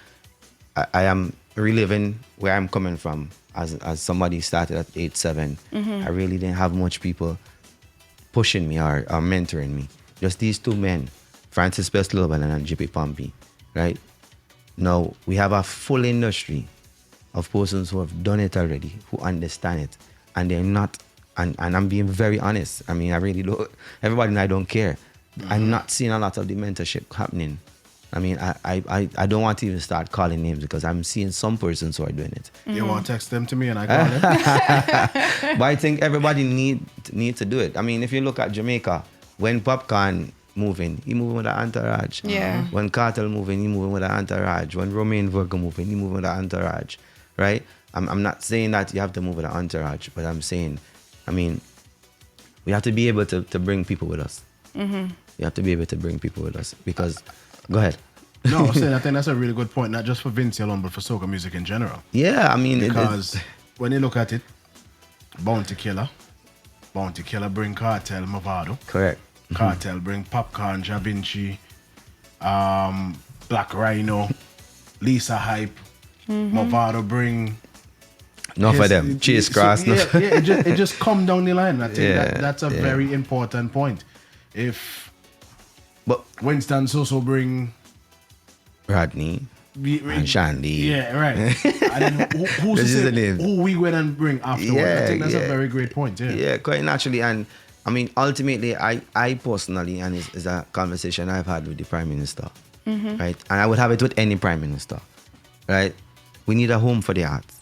I am reliving where I'm coming from as somebody started at age 7. I really didn't have much people pushing me or mentoring me. Just these two men, Francis Bestloban and JP Pompey, right? Now, we have a full industry of persons who have done it already, who understand it, and they're not, and I'm being very honest. I mean, I really don't, everybody and I don't care. I'm not seeing a lot of the mentorship happening. I mean, I don't want to even start calling names because I'm seeing some persons who are doing it. You want to text them to me and I call them? But I think everybody need to do it. I mean, if you look at Jamaica, when Popcorn moving, he moving with an entourage. Yeah. When Cartel moving, he moving with an entourage. When Romain Virgo moving, he moving with an entourage. Right? I'm not saying that you have to move with an entourage, but I'm saying, I mean, we have to be able to bring people with us. You have to be able to bring people with us because... Go ahead. No, I'm saying I think that's a really good point, not just for VINCY alone, but for soca music in general. Yeah, I mean... Because when you look at it, Bounty Killer bring Cartel, Movado. Correct. Cartel bring Popcorn, Ja Vinci, Black Rhino, Lisa Hype. Movado bring... Enough for them. Chase Cross. It just come down the line. I think that's a very important point. But Winston Soso bring Rodney, and Shandy. Yeah, right. And then who's This to is say the name. who we went and bring afterwards? I think that's a very great point. Yeah. Yeah, quite naturally. And I mean, ultimately, I personally, and it's a conversation I've had with the Prime Minister, right? And I would have it with any Prime Minister, right? We need a home for the arts.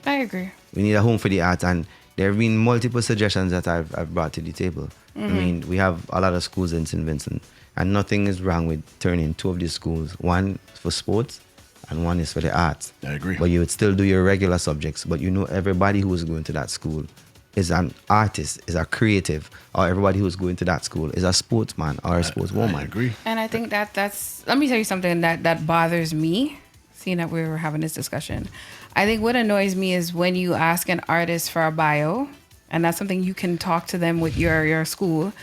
I agree. We need a home for the arts, and there have been multiple suggestions that I've brought to the table. I mean, we have a lot of schools in St. Vincent, and nothing is wrong with turning 2 of these schools. One for sports, and one is for the arts. I agree. But you would still do your regular subjects, but you know everybody who is going to that school is an artist, is a creative, or everybody who's going to that school is a sportsman or a sportswoman. I agree. And I think that's, let me tell you something that bothers me, seeing that we were having this discussion. I think what annoys me is when you ask an artist for a bio, and that's something you can talk to them with your school,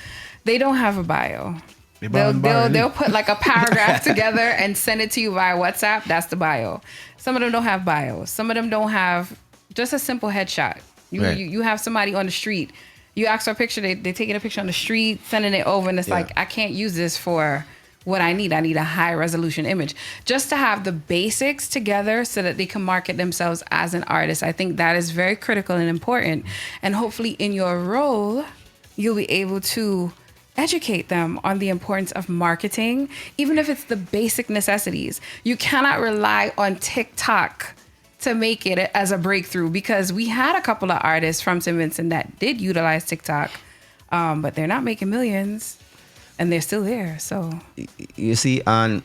they don't have a bio. They'll put like a paragraph together and send it to you via WhatsApp. That's the bio. Some of them don't have bios. Some of them don't have just a simple headshot. You have somebody on the street. You ask for a picture. They taking a picture on the street, sending it over, and it's like, I can't use this for what I need. I need a high resolution image. Just to have the basics together so that they can market themselves as an artist. I think that is very critical and important. And hopefully in your role, you'll be able to educate them on the importance of marketing, even if it's the basic necessities. You cannot rely on TikTok to make it as a breakthrough, because we had a couple of artists from St. Vincent that did utilize TikTok, but they're not making millions and they're still there. So you see, and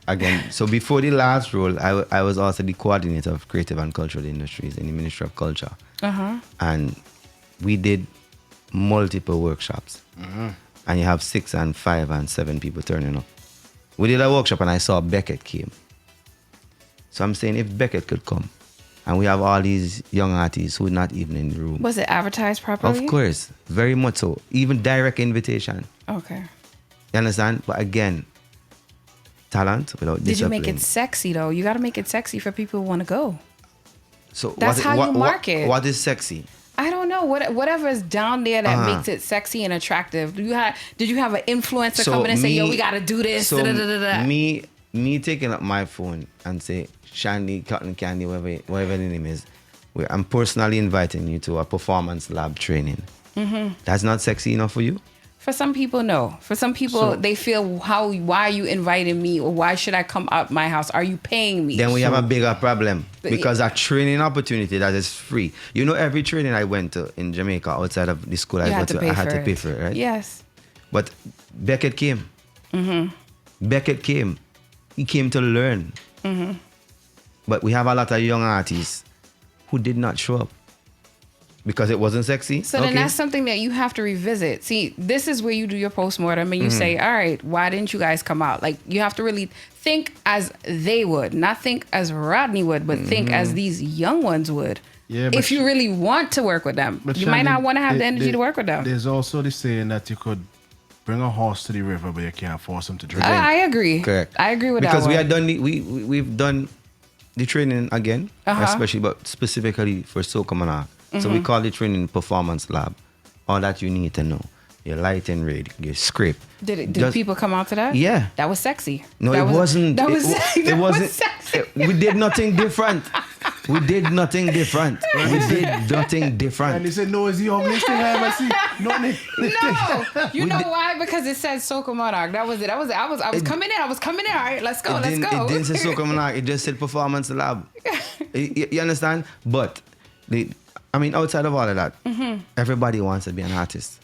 again, so before the last role, I was also the coordinator of creative and cultural industries in the Ministry of Culture. And we did multiple workshops. And you have 6 and 5 and 7 people turning up. We did a workshop and I saw Beckett came. So I'm saying if Beckett could come, and we have all these young artists who are not even in the room. was it advertised properly? Of course, very much so. Even direct invitation. Okay. You understand? But again, talent without discipline. Did you make it sexy though? You got to make it sexy for people who want to go. So That's how you market. What is sexy? I don't know. Whatever is down there that makes it sexy and attractive. Did you have an influencer come in and say, yo, we got to do this? So da-da-da-da-da? me taking up my phone and say, Shandy, Cotton Candy, whatever the name is, I'm personally inviting you to a performance lab training. That's not sexy enough for you? For some people, no. For some people, they feel, why are you inviting me, or why should I come out my house? Are you paying me? Then we have a bigger problem, because a training opportunity that is free. You know, every training I went to in Jamaica outside of the school I had to pay for it, right? Yes. But Beckett came. Beckett came. He came to learn. But we have a lot of young artists who did not show up because it wasn't sexy. So then that's something that you have to revisit. See, this is where you do your postmortem and you say, all right, why didn't you guys come out? Like, you have to really think as they would, not think as Rodney would, but think as these young ones would. Yeah, if you really want to work with them. You might not want to have the energy to work with them. There's also the saying that you could bring a horse to the river, but you can't force him to drink. I agree. Correct. I agree with because that. Because we've done the training again, especially but specifically for Soca Monarch. So we call the training performance lab. All that you need to know. Your lighting rate, your script. Did people come out to that? Yeah. That was sexy. No, it wasn't. That was sexy. We did nothing different. We did nothing different. And they said, no, it's the ugliest thing I ever see. No, you know why? Because it said Soca Monarch. That was it. I was coming in. All right, let's go. It didn't say Soca Monarch. It just said performance lab. You understand? But outside of all of that, everybody wants to be an artist.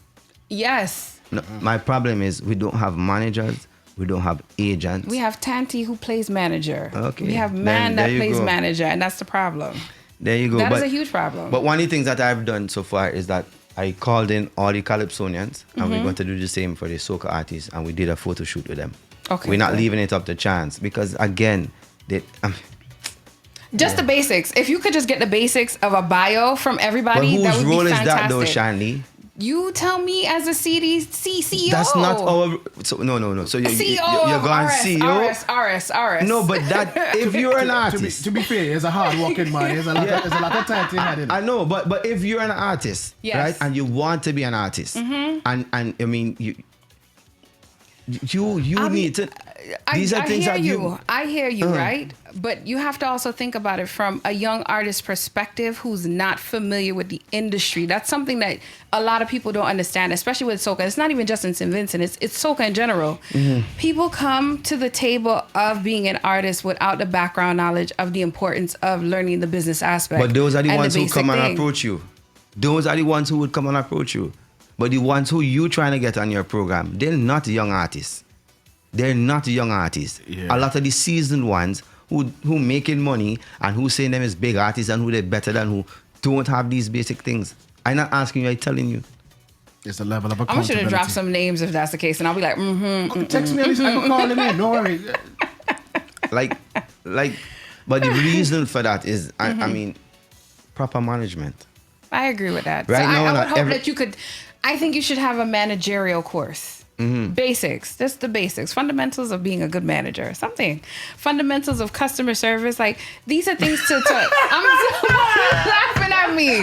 Yes. No, my problem is we don't have managers. We don't have agents. We have Tanti who plays manager. Okay. We have Man that plays manager, and that's the problem. There you go. That is a huge problem. But one of the things that I've done so far is that I called in all the Calypsonians, and we're going to do the same for the soca artists, and we did a photo shoot with them. Okay. We're not leaving it up to chance because, again, just the basics. If you could just get the basics of a bio from everybody, that would be fantastic. But whose role is that though, Shanley? You tell me as a CEO. That's not our... So, no. So you're going CEO? RS. No, but that... If you're an artist... To be fair, he's a hard-working man. There's a lot of time he had in it. I know, but if you're an artist, right, and you want to be an artist, and I mean, you need to. These are things that you. I hear you, right? But you have to also think about it from a young artist perspective who's not familiar with the industry. That's something that a lot of people don't understand, especially with soca. It's not even just in St. Vincent. It's soca in general. People come to the table of being an artist without the background knowledge of the importance of learning the business aspect. But those are the and ones who basic come and thing. approach you. Those are the ones who would come and approach you. But the ones who you trying to get on your program, they're not young artists. They're not young artists. Yeah. A lot of the seasoned ones who making money and who saying them is big artists and who they're better than, who don't have these basic things. I'm not asking you, I'm telling you. It's a level of I'm accountability. sure to drop some names if that's the case, and I'll be like, Text me at least. I can call him in. Don't worry. Like, but the reason for that is, I mean, proper management. I agree with that. Right so now, I would not hope every- that you could. I think you should have a managerial course. Basics, just the basics, fundamentals of being a good manager, something, fundamentals of customer service. Like these are things to. I'm laughing at me.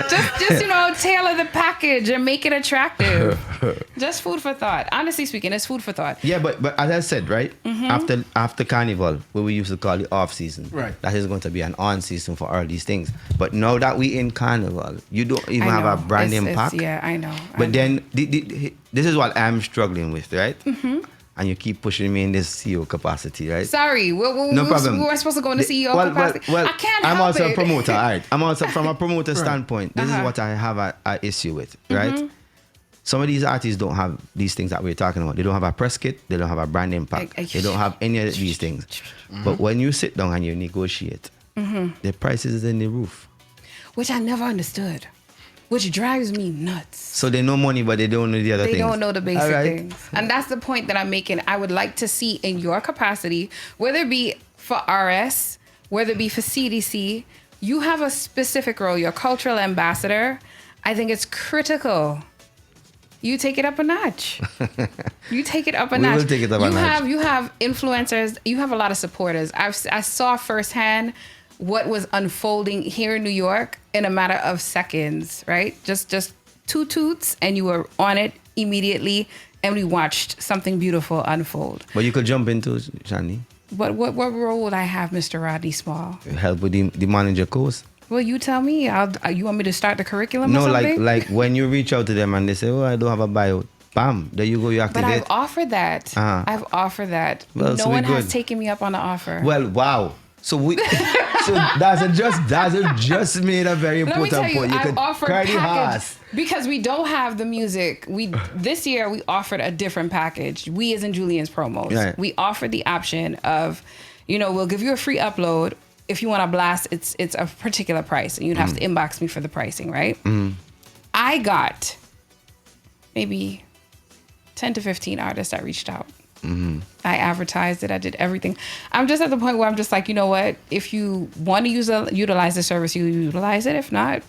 Just tailor the package and make it attractive. Just food for thought. Honestly speaking, it's food for thought. Yeah, but as I said, right, after Carnival, what we used to call the off season, Right. that is going to be an on season for all these things. But now that we in Carnival, you don't even I have know. a brand It's- impact. Yeah, I know. But then this is what I'm struggling with, right? And you keep pushing me in this CEO capacity, right? Sorry, No problem. We were supposed to go in the CEO capacity. Well, I can't I'm help also it. a promoter, all right? I'm also, from a promoter standpoint, this is Uh-huh. what I have a issue with, right? Some of these artists don't have these things that we're talking about. They don't have a press kit. They don't have a brand impact. They don't have any of these things. But when you sit down and you negotiate, the prices is in the roof. Which I never understood. Which drives me nuts. So they know money, but they don't know the other They things. don't know the basic All right? things. And that's the point that I'm making. I would like to see in your capacity, whether it be for RS, whether it be for CDC, you have a specific role. You're cultural ambassador. I think it's critical. You take it up a notch. You take it up a We notch. will take it up a notch. You have influencers. You have a lot of supporters. I saw firsthand what was unfolding here in New York in a matter of seconds, right? Just two toots and you were on it immediately and we watched something beautiful unfold. But you could jump into, Shani, But what role would I have, Mr. Rodney Small? help with the manager course. Well, you tell me. You want me to start the curriculum or No, something? like when you reach out to them and they say, "Oh, I don't have a bio." Bam, there you go. You But activate. I've offered that. Uh-huh. I've offered that. Well, No so we one has good. taken me up on the offer. Well, wow. So that's just made a very Let me important tell you, point. You I've could offered cry the package horse. because we don't have the music. This year we offered a different package. We as in Julian's promos. Right. We offered the option of, we'll give you a free upload. If you want to blast, it's a particular price, and you'd have to inbox me for the pricing, right? I got maybe 10 to 15 artists that reached out. I advertised it. I did everything. I'm just at the point where I'm just like, you know what? If you want to utilize the service, you utilize it. If not,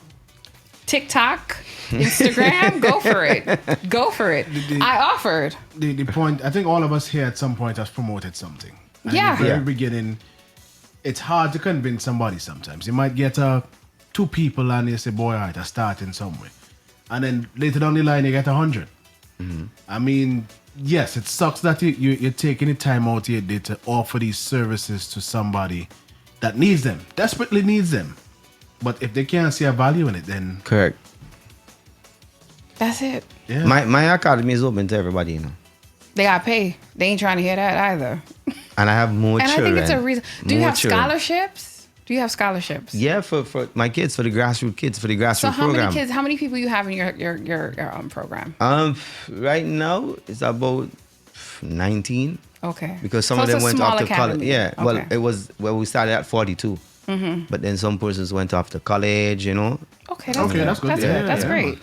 TikTok, Instagram, go for it. Go for it. I offered. The point, I think all of us here at some point has promoted something. And Yeah. in the very Yeah. beginning, it's hard to convince somebody sometimes. You might get two people and you say, boy, all right, I'm starting somewhere. And then later down the line, you get 100. I mean, yes, it sucks that you're taking the time out here to offer these services to somebody that needs them, desperately needs them. But if they can't see a value in it, then Correct. That's it. yeah. My academy is open to everybody, They got to pay. They ain't trying to hear that either. and I have more And children. I think it's a reason. Do you More have children. scholarships? Do you have scholarships? Yeah, for my kids, for the grassroots kids, for the grassroots So how program. many kids? How many people you have in your program? Right now it's about 19 Okay. because some So of it's them a went small off to college. academy. Yeah, Okay. well we started at 42, but then some persons went off to college. Okay, that's Okay, good. that's good. That's Yeah, good. That's yeah. great.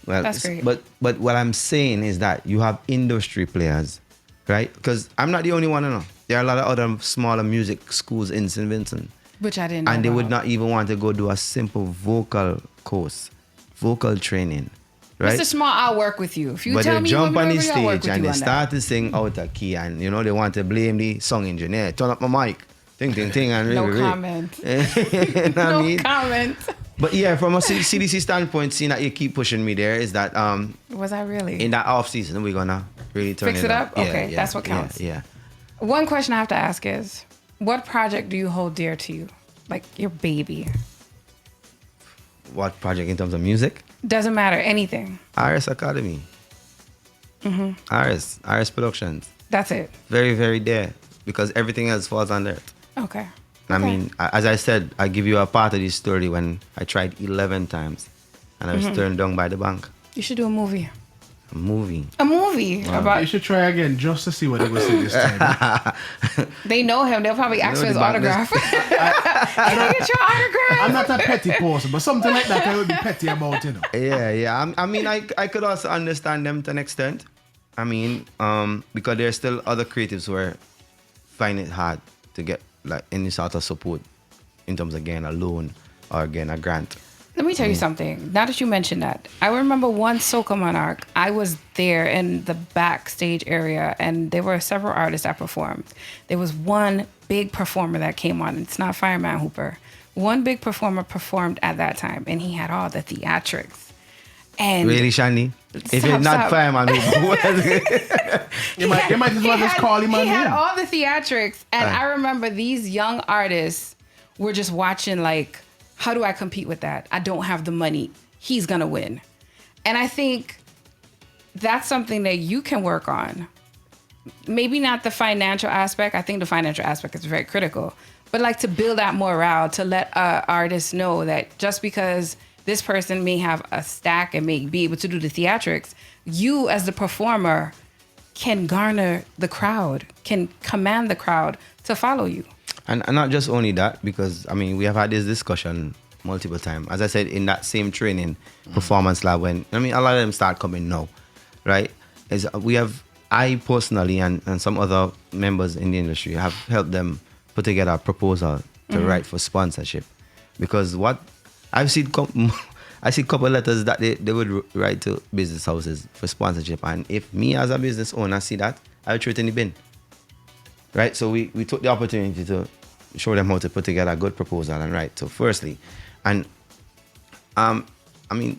Well, That's great. But what I'm saying is that you have industry players, right? Because I'm not the only one. There are a lot of other smaller music schools in St. Vincent. Which I didn't know And they would about. not even want to go do a simple vocal course, vocal training, right? Mr. Small, I'll work with you. If you But tell they me jump what on the to do, I'll work stage with and you they on that. start to sing out of key, and they want to blame the song engineer. Turn up my mic, ting, and No really, comment. You know what I No mean? comment. But yeah, from a CDC standpoint, seeing that you keep pushing me there, is that Was I really? in that off season we're gonna Really turn Fix it up? Okay, that's what counts. Yeah. One question I have to ask is, what project do you hold dear to you? Like your baby. What project in terms of music? Doesn't matter, anything. RS Academy. RS Productions. That's it. Very, very there. Because everything else falls under it. Okay. I mean, as I said, I give you a part of this story when I tried 11 times and I was turned down by the bank. You should do a movie. A movie. A movie about. You should try again just to see what they will say this time. They know him. They'll probably ask for his the bank autograph. Can I get your autograph? I'm not a petty person, but something like that I would be petty about, you know. Yeah. I mean, I could also understand them to an extent. I mean, because there's still other creatives who are find it hard to get like any sort of support in terms of getting a loan or getting a grant. Let me tell you something. Now that you mentioned that, I remember one Soca Monarch. I was there in the backstage area, and there were several artists that performed. There was one big performer that came on. It's not Fireman Hooper. One big performer performed at that time, and he had all the theatrics. And Really, Shani? If it's not Stop. Fireman, what is it? You might as well just call him on He had him. all the theatrics, and I remember these young artists were just watching like, how do I compete with that? I don't have the money. He's gonna win. And I think that's something that you can work on. Maybe not the financial aspect. I think the financial aspect is very critical. But like to build that morale, to let artists know that just because this person may have a stack and may be able to do the theatrics, you as the performer can garner the crowd, can command the crowd to follow you. And not just only that, because I mean we have had this discussion multiple times. As I said, in that same training performance lab, when I mean a lot of them start coming now, right? Is I personally and some other members in the industry have helped them put together a proposal to write for sponsorship, because what I've seen I see a couple of letters that they would write to business houses for sponsorship, and if me as a business owner see that, I would throw it in the bin. Right, so we took the opportunity to show them how to put together a good proposal and write. So firstly, and I mean,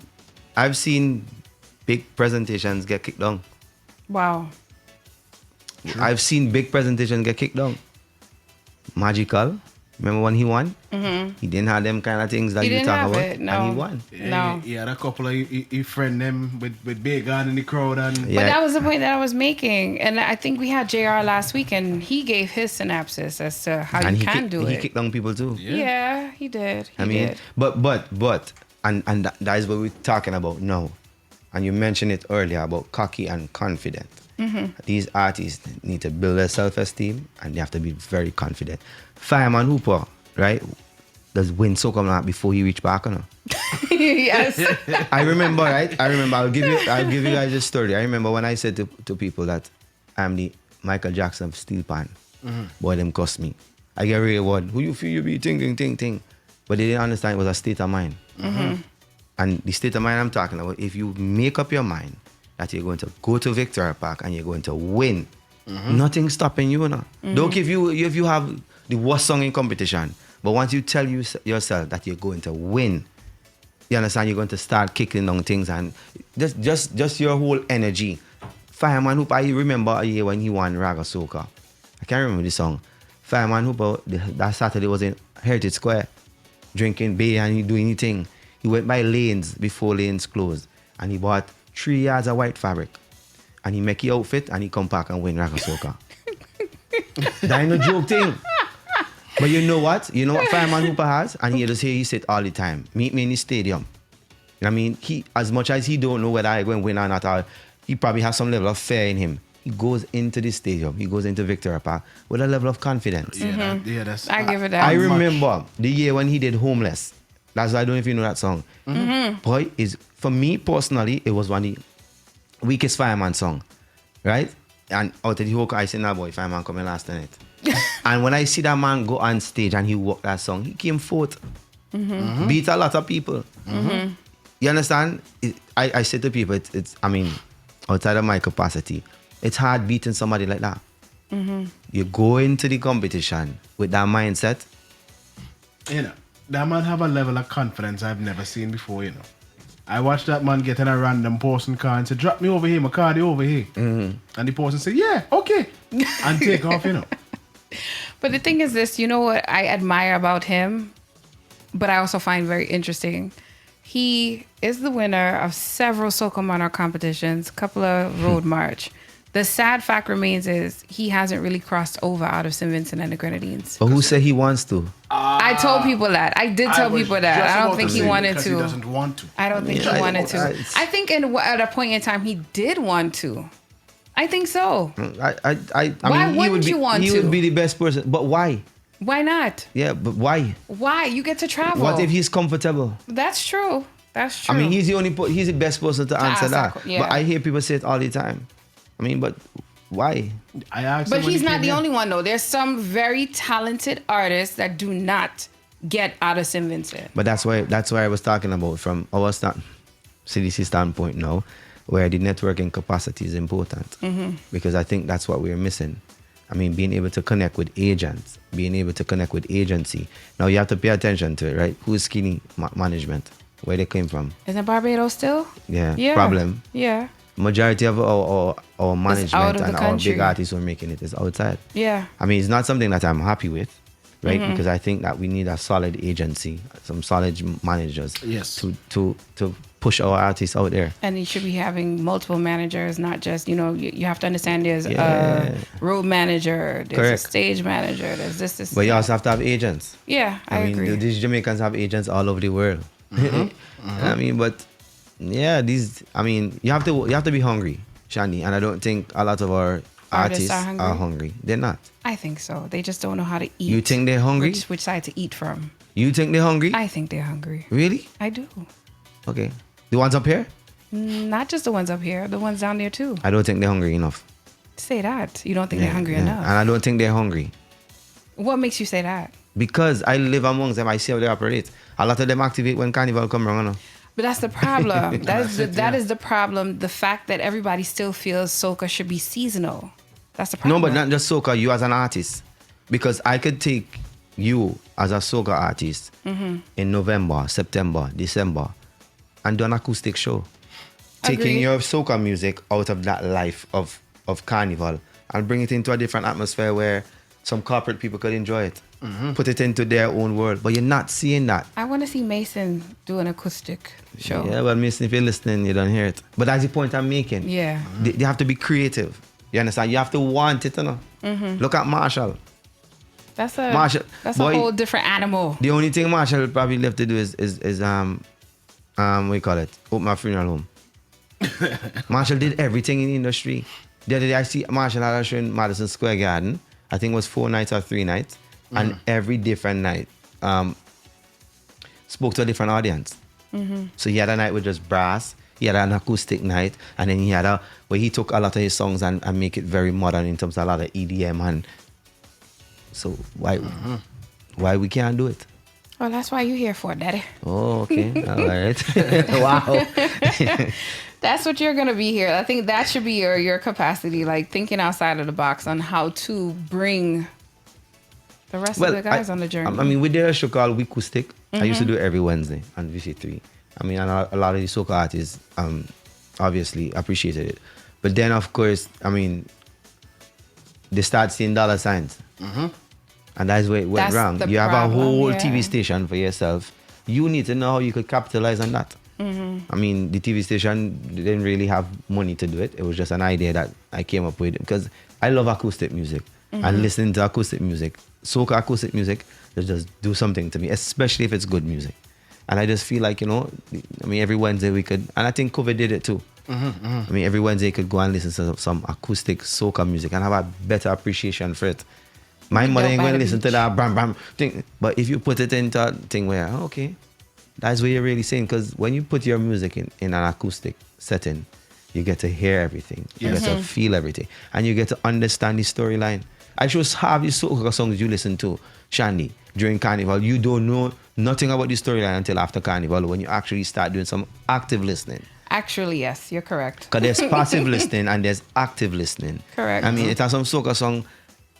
I've seen big presentations get kicked down. Wow. I've seen big presentations get kicked down. Magical, remember when he won? He didn't have them kind of things that He you didn't talk have about, it, no. and he won. No. He had a couple of he friend them with Big Gun in the crowd and Yeah. But that was the point that I was making. And I think we had JR last week, and he gave his synopsis as to how And you he can do he it. kicked down people too. Yeah, he did. He I mean, did. but that is what we're talking about now. And you mentioned it earlier about cocky and confident. These artists need to build their self-esteem and they have to be very confident. Fireman Hooper, right, does win Soca Monarch before he reached back, you know? Yes. I remember, right? I'll give you guys a story. I remember when I said to people that I'm the Michael Jackson of Steel Pan. Boy, them cost me. I get real word. Who you feel you be think. But they didn't understand it was a state of mind. And the state of mind I'm talking about, if you make up your mind that you're going to go to Victoria Park and you're going to win, nothing stopping you, you know. Don't if you have the worst song in competition, but once you tell yourself that you're going to win, you understand, you're going to start kicking down things and just your whole energy. Fireman Hooper, I remember a year when he won Raga Soca. I can't remember the song. Fireman Hooper, that Saturday was in Heritage Square, drinking beer and he doing anything. He went by Lanes before Lanes closed and he bought 3 yards of white fabric and he make the outfit and he come back and win Raga Soca. That ain't no joke thing. But you know what? You know what Fireman Hooper has? And he just hear he said all the time, meet me in the stadium. You know what I mean? He, as much as he don't know whether I going to win or not, he probably has some level of fear in him. He goes into the stadium, he goes into Victoria Park with a level of confidence. that's I give it that. I remember the year when he did Homeless. That's why I don't know if you know that song. Boy, for me personally, it was one of the weakest Fireman song, right? And out of the whole, I said, nah boy, Fireman coming last night. And when I see that man go on stage and he walked that song, he came fourth. Beat a lot of people. You understand? I say to people, it's I mean, outside of my capacity, it's hard beating somebody like that. You go into the competition with that mindset. You know, that man have a level of confidence I've never seen before, you know. I watched that man get in a random person car and say, drop me over here, my car over here. And the person said, yeah, okay. And take off, you know. But the thing is this, you know what I admire about him, but I also find very interesting. He is the winner of several Soca Monarch competitions, a couple of Road March. The sad fact remains is he hasn't really crossed over out of St. Vincent and the Grenadines. But who said he wants to? I told people that. I did tell people that. I don't think he wanted because to. He doesn't want to. I don't think he wanted to. I think at a point in time he did want to. I think so. I Why mean, wouldn't you want he to? would be the best person. But why? Why not? Yeah, but why? Why? You get to travel. What if he's comfortable? That's true. That's true. I mean, he's the best person to answer that. Yeah. But I hear people say it all the time. I mean, but why? I asked But him when he's he not came the here. only one, though. There's some very talented artists that do not get out of St. Vincent. But that's why I was talking about from our CDC standpoint now, where the networking capacity is important. Because I think that's what we're missing. I mean, being able to connect with agents, being able to connect with agency. Now you have to pay attention to it, right? Who's Skinny Management? Where they came from? Isn't Barbados still? Yeah. Problem. Yeah. Majority of our management of and the our country. big artists who are making it is outside. Yeah. I mean, it's not something that I'm happy with, right? Because I think that we need a solid agency, some solid managers Yes. to push our artists out there. And you should be having multiple managers, not just, you have to understand there's Yeah. a road manager, there's Correct. a stage manager, there's this. But you also have to have agents. Yeah, I mean, agree. these Jamaicans have agents all over the world. I mean, but yeah, you have to be hungry, Shani, and I don't think a lot of our artists are hungry. They're not. I think so. They just don't know how to eat. You think they're hungry? Which side to eat from. You think they're hungry? I think they're hungry. Really? I do. Okay. The ones up here? Not just the ones up here, the ones down there too. I don't think they're hungry enough. Say that. You don't think they're hungry enough. And I don't think they're hungry. What makes you say that? Because I live amongst them, I see how they operate. A lot of them activate when carnival come around. But that's the problem. That is the problem. The fact that everybody still feels soca should be seasonal. That's the problem. No, but not just soca, you as an artist. Because I could take you as a soca artist in November, September, December and do an acoustic show. Taking Agreed. your soca music out of that life of carnival and bring it into a different atmosphere where some corporate people could enjoy it. Put it into their own world. But you're not seeing that. I want to see Mason do an acoustic show. Yeah, well, Mason, if you're listening, you don't hear it. But that's the point I'm making. Yeah. They have to be creative. You understand? You have to want it, you know? Look at Marshall. That's Marshall, a boy, whole different animal. The only thing Marshall probably left to do is what you call it? Open a funeral home. Marshall did everything in the industry. The other day I see Marshall had a show in Madison Square Garden. I think it was 4 nights or 3 nights. And every different night spoke to a different audience. So he had a night with just brass. He had an acoustic night. And then he had where he took a lot of his songs and make it very modern in terms of a lot of EDM. And so why we can't do it? Well, that's why you're here for, Daddy. Oh, okay. All right. Wow. That's what you're going to be here. I think that should be your capacity, like thinking outside of the box on how to bring the rest of the guys on the journey. I mean, we did a show called Weekoustic. I used to do it every Wednesday on VC3. I mean, and a lot of the soca artists obviously appreciated it. But then, of course, I mean, they start seeing dollar signs. And that's where it went That's wrong. the You have problem, a whole yeah. TV station for yourself. You need to know how you could capitalize on that. I mean, the TV station didn't really have money to do it. It was just an idea that I came up with because I love acoustic music. And listening to acoustic music, soca acoustic music, just do something to me, especially if it's good music. And I just feel like, I mean, every Wednesday we could, and I think COVID did it too. I mean, every Wednesday you could go and listen to some acoustic soca music and have a better appreciation for it. My mother ain't going to listen to that bam bam thing. But if you put it into a thing where, okay, that's what you're really saying. Because when you put your music in an acoustic setting, you get to hear everything. You get to feel everything. And you get to understand the storyline. I just have these soca songs you listen to, Shandy, during Carnival. You don't know nothing about the storyline until after Carnival when you actually start doing some active listening. Actually, yes, you're correct. Because there's passive listening and there's active listening. Correct. I mean, it has some soca song.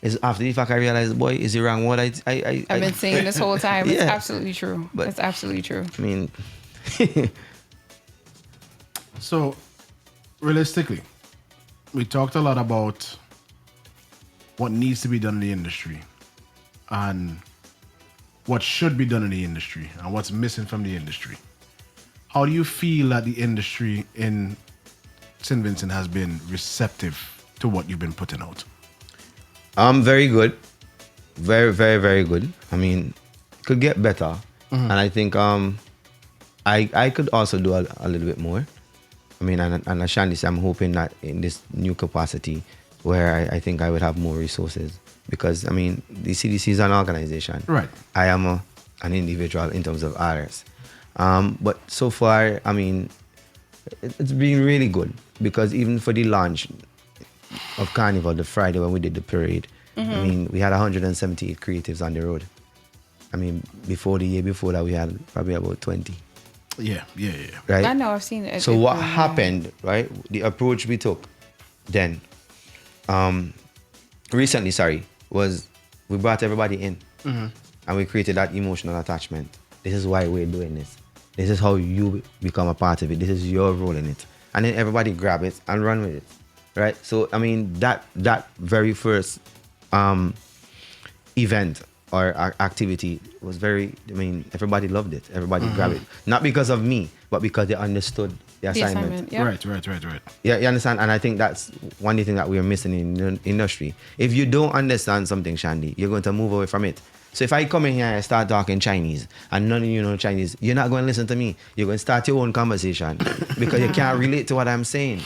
Is after the fact I realized, boy, is it wrong? What I've been saying this whole time. It's Yeah. absolutely true. But- It's absolutely true. I mean, So, realistically, we talked a lot about what needs to be done in the industry and what should be done in the industry and what's missing from the industry. How do you feel that the industry in St. Vincent has been receptive to what you've been putting out? Very good. Very, very, very good. I mean, could get better. And I think I could also do a little bit more. I mean, and Ashanti, I'm hoping that in this new capacity where I think I would have more resources. Because, I mean, the CDC is an organization. Right. I am an individual in terms of artists. But so far, I mean, it's been really good. Because even for the launch of Carnival, the Friday when we did the parade, I mean, we had 178 creatives on the road. I mean, before the year before that, we had probably about 20. Yeah. Right? I know, I've seen it. So what happened, right? The approach we took then, recently, was we brought everybody in and we created that emotional attachment. This is why we're doing this. This is how you become a part of it. This is your role in it. And then everybody grab it and run with it, right? So, I mean, that very first event or activity was everybody loved it. Everybody grabbed it. Not because of me, but because they understood the assignment. Yeah. Right. Yeah, you understand? And I think that's one thing that we are missing in the industry. If you don't understand something, Shandy, you're going to move away from it. So if I come in here and start talking Chinese and none of you know Chinese, you're not going to listen to me. You're going to start your own conversation because you can't relate to what I'm saying.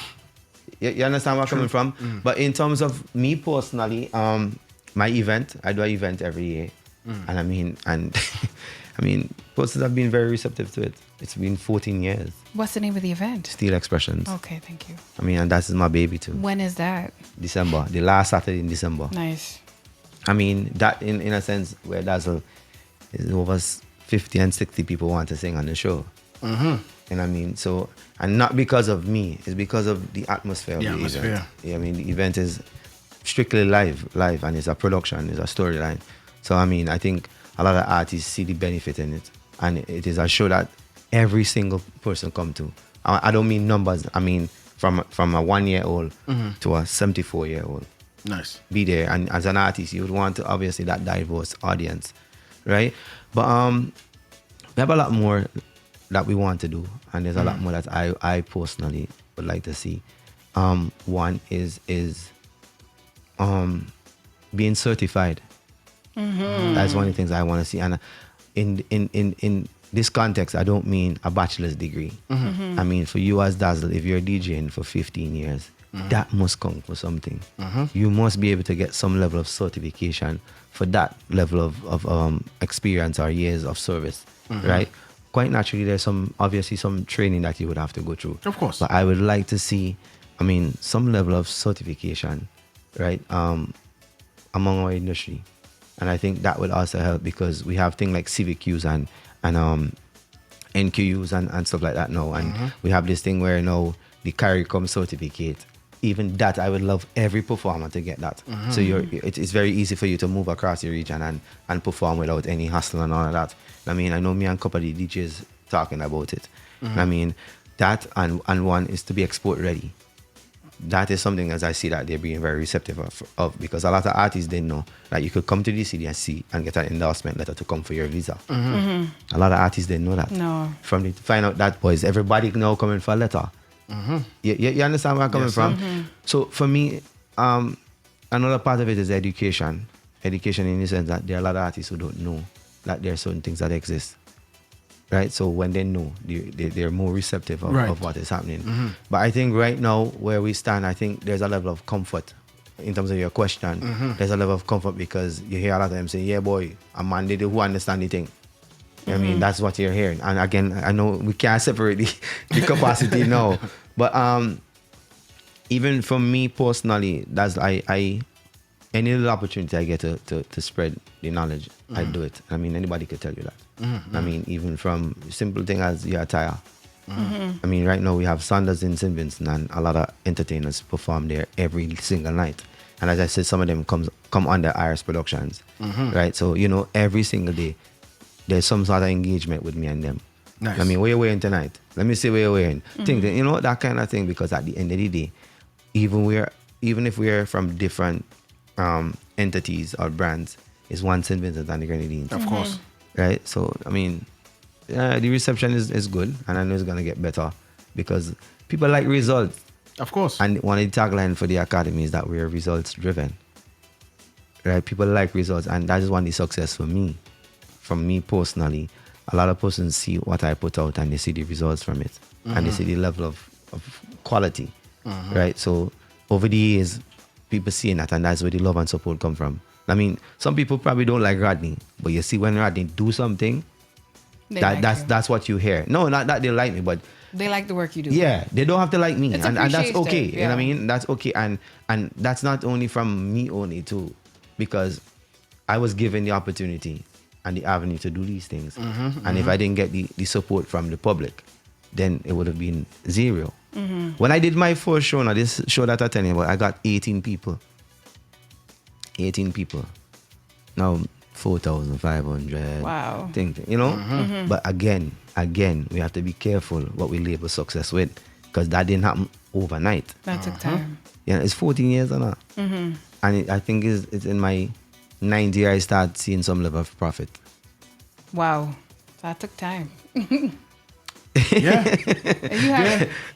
You understand where I'm coming from? But in terms of me personally, my event, I do an event every year. And I mean, persons have been very receptive to it. It's been 14 years. What's the name of the event? Steel Expressions. Okay, thank you. I mean, and that's my baby too. When is that? December, the last Saturday in December. Nice. I mean, that in a sense where Dazzle is over 50 and 60 people want to sing on the show. And I mean, so, and not because of me, it's because of the atmosphere of the event. Yeah, I mean, the event is strictly live, and it's a production, it's a storyline. So, I mean, I think a lot of artists see the benefit in it. And it is a show that every single person come to. I don't mean numbers, I mean from a 1-year-old to a 74-year-old. Nice. Be there, and as an artist you would want to obviously that diverse audience, right? But we have a lot more that we want to do, and there's a lot more that I personally would like to see. One is being certified. That's one of the things I want to see, and in this context I don't mean a bachelor's degree. I mean for you as Dazzle, if you're DJing for 15 years, that must count for something. You must be able to get some level of certification for that level of experience or years of service, right? Quite naturally, there's obviously some training that you would have to go through. Of course. But I would like to see, I mean, some level of certification, right, among our industry. And I think that would also help because we have things like CVQs and NQUs and stuff like that now. And we have this thing where now the CARICOM certificate. Even that, I would love every performer to get that. So it's very easy for you to move across your region and perform without any hassle and all of that. I mean, I know me and a couple of the DJs talking about it. I mean, that and one is to be export ready. That is something, as I see that they're being very receptive of because a lot of artists didn't know that you could come to the CDSC and get an endorsement letter to come for your visa. A lot of artists didn't know that. No. To find out that, boys, everybody now coming for a letter. You understand where I'm coming from? So for me, another part of it is education. Education in the sense that there are a lot of artists who don't know that there are certain things that exist. Right? So when they know, they're more receptive of what is happening. But I think right now, where we stand, I think there's a level of comfort in terms of your question. There's a level of comfort because you hear a lot of them say, yeah, boy, a man who understand the thing. I mean, that's what you're hearing. And again, I know we can't separate the capacity now. But even for me personally, that's any little opportunity I get to spread the knowledge, I do it. I mean, anybody could tell you that. I mean, even from simple thing as your attire. I mean, right now we have Sanders in St. Vincent and a lot of entertainers perform there every single night. And as I said, some of them come under Iris Productions, right? So, every single day, there's some sort of engagement with me and them. Nice. I mean, where you wearing tonight? Let me see where you're wearing. Think that, you know, that kind of thing, because at the end of the day, even if we're from different entities or brands, it's one St. Vincent and the Grenadines. Of course. Right? So, I mean, the reception is good, and I know it's going to get better because people like results. Of course. And one of the tagline for the academy is that we're results driven. Right? People like results, and that is one of the success for me. From me personally, a lot of persons see what I put out and they see the results from it. And they see the level of quality. Right? So over the years, people seeing that, and that's where the love and support come from. I mean, some people probably don't like Rodney, but you see when Rodney do something, that's what you hear. No, not that they like me, but they like the work you do. yeah, they don't have to like me, It's and that's appreciated, okay. You know what I yeah. mean? That's okay, and that's not only from me only too, because I was given the opportunity and the avenue to do these things, and if I didn't get the support from the public, then it would have been zero. When I did my first show, now this show that I tell you about, I got 18 people. 18 people. Now 4,500. Wow. Thing, you know? But again, we have to be careful what we label success with, because that didn't happen overnight. That took time. Yeah, it's 14 years or not. And I think it's in my 9th year I start seeing some level of profit. Wow. That took time. Yeah.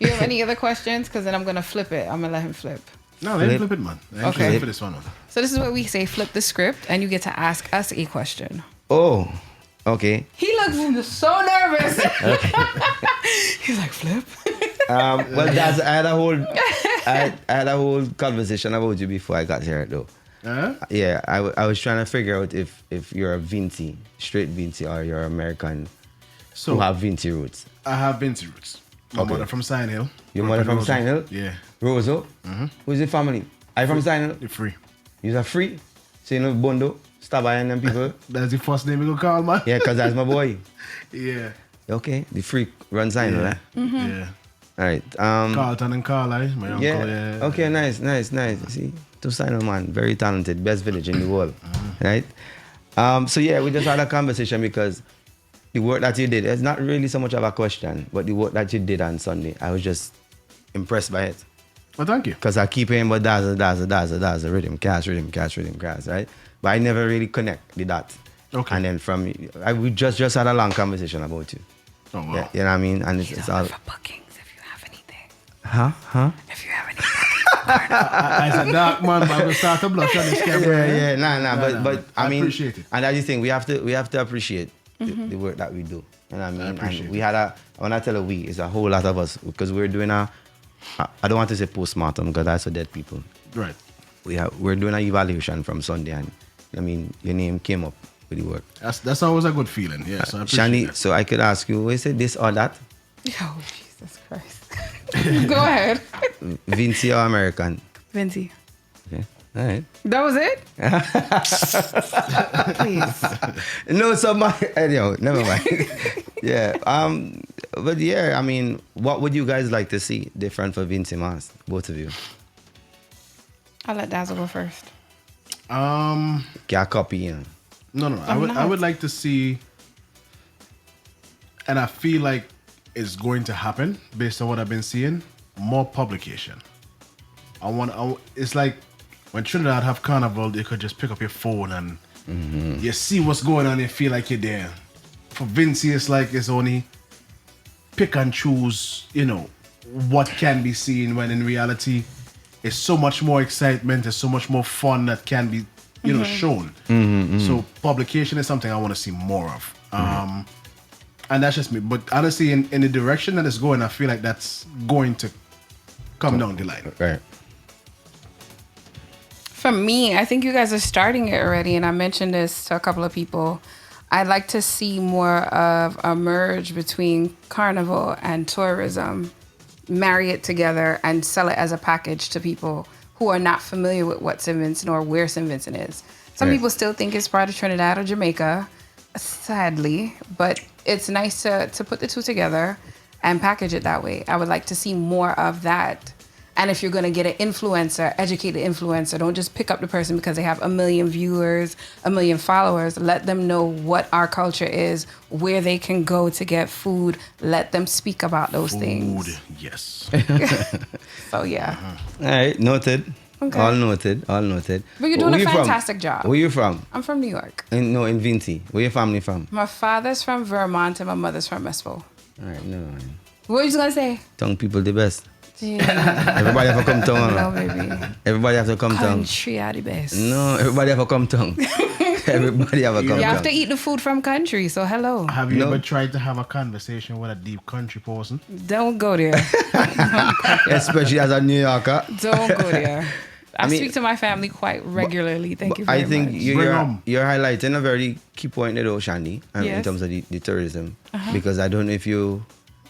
You have any other questions? Because then I'm going to flip it. I'm going to let him flip. No, let me flip it, man. I'm Okay. okay for this one. So this is what we say, flip the script, and you get to ask us a question. Oh, okay. He looks so nervous. He's like, flip. Well, I had a whole conversation about you before I got here, though. Yeah, I was trying to figure out if you're a VINCY, straight VINCY, or you're American who have VINCY roots. I have VINCY roots. My Okay. mother from Sign Hill. Your mother from Rosa. Sign Hill? Yeah. Rosa? Who's your family? Are you from Sign Hill? You're free. You're free? So you know Bondo? Stabba and them people? That's the first name you go call, man. Yeah, because that's my boy. Yeah. Okay, the freak run Sign Hill, eh? Yeah. All right. Carlton and Carlisle, my uncle. Yeah. Okay, nice. See, to Sign Hill, man, very talented, best village in the world, right? So yeah, we just had a conversation because the work that you did, it's not really so much of a question, but the work that you did on Sunday, I was just impressed by it. Well, thank you. Because I keep hearing about dazzle, rhythm, crash, right? But I never really connect the dots. Okay. And then we just had a long conversation about you. Oh, wow. Yeah, you know what I mean? And it's all... For bookings, if you have anything. Huh? If you have anything. As a dark man, but I will start to blush on this camera. Yeah, nah. But I mean, appreciate it. And that's the thing, we have to appreciate the work that we do. You know what I mean? I appreciate And we had when I tell we, it's a whole lot of us, because we're doing I don't want to say postmortem, because that's for dead people. Right. We're doing an evaluation from Sunday, and I mean, your name came up with the work. That's always a good feeling. Yeah, so I appreciate Shani, that. so I could ask you, is it this or that? Oh, Jesus Christ. Go ahead. VINCY or American? VINCY. Okay. All right. That was it? Please. No, anyhow, never mind. Yeah. But yeah, I mean, what would you guys like to see different for VINCY Mas? Both of you. I'll let Dazzle go first. Can't copy, you know. No. I would like to see, and I feel like it's going to happen based on what I've been seeing, more publication. It's like when Trinidad have carnival, you could just pick up your phone and you see what's going on and feel like you're there. For VINCY, it's like it's only pick and choose, what can be seen, when in reality, it's so much more excitement, there's so much more fun that can be, shown. So publication is something I want to see more of. And that's just me. But honestly, in the direction that it's going, I feel like that's going to come down the line. Right. For me, I think you guys are starting it already, and I mentioned this to a couple of people. I'd like to see more of a merge between carnival and tourism, marry it together and sell it as a package to people who are not familiar with what St. Vincent or where St. Vincent is. Some people still think it's part of Trinidad or Jamaica, sadly, but it's nice to put the two together and package it that way. I would like to see more of that. And if you're going to get an influencer, educate the influencer. Don't just pick up the person because they have 1 million viewers, 1 million followers. Let them know what our culture is, where they can go to get food. Let them speak about those things. Yes. So, yeah. All right, noted. Okay. All noted. But you're doing a fantastic job. Where you from? I'm from New York. In VINCY. Where your family from? My father's from Vermont and my mother's from Westville. All right, no. What were you going to say? Tongue people the best. Yeah. Everybody have to come tongue. No, baby. Everybody have to come tongue. Country are the best. No, everybody have to come tongue. Everybody have to come tongue. You have to eat the food from country, so hello. Have you ever tried to have a conversation with a deep country person? Don't go there. Especially as a New Yorker. Don't go there. I speak to my family quite regularly. Thank you very much. I think you're highlighting a very key point there, though, Shandy, in terms of the tourism. Because I don't know if you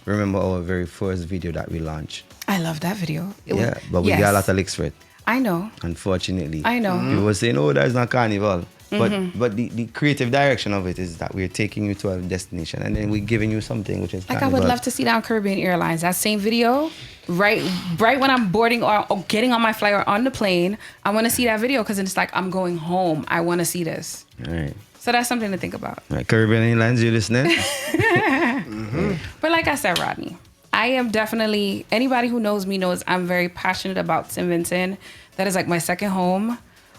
remember our very first video that we launched. I love that video. But we got a lot of licks for it. I know. Unfortunately. I know. People were saying, oh, that's not carnival. But the creative direction of it is that we're taking you to a destination and then we're giving you something which is carnival. I would love to see that on Caribbean Airlines. That same video, right when I'm boarding or getting on my flight or on the plane, I want to see that video because it's like, I'm going home. I want to see this. All right. So that's something to think about. All right, Caribbean Airlines, you listening? But like I said, Rodney, I am definitely, anybody who knows me knows I'm very passionate about St. Vincent. That is like my second home.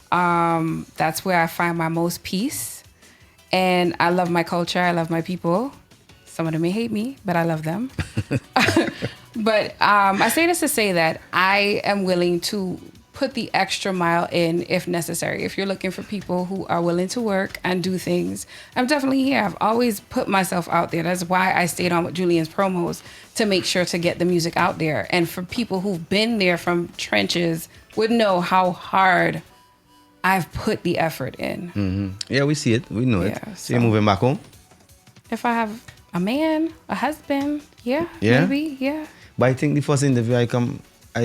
That's where I find my most peace. And I love my culture. I love my people. Some of them may hate me, but I love them. But I say this to say that I am willing to put the extra mile in if necessary. If you're looking for people who are willing to work and do things, I'm definitely here. I've always put myself out there. That's why I stayed on with Julian's promos to make sure to get the music out there. And for people who've been there from trenches would know how hard I've put the effort in. Mm-hmm. Yeah, we see it. We know it. So you're moving back home? If I have a man, a husband, maybe. But I think the first interview I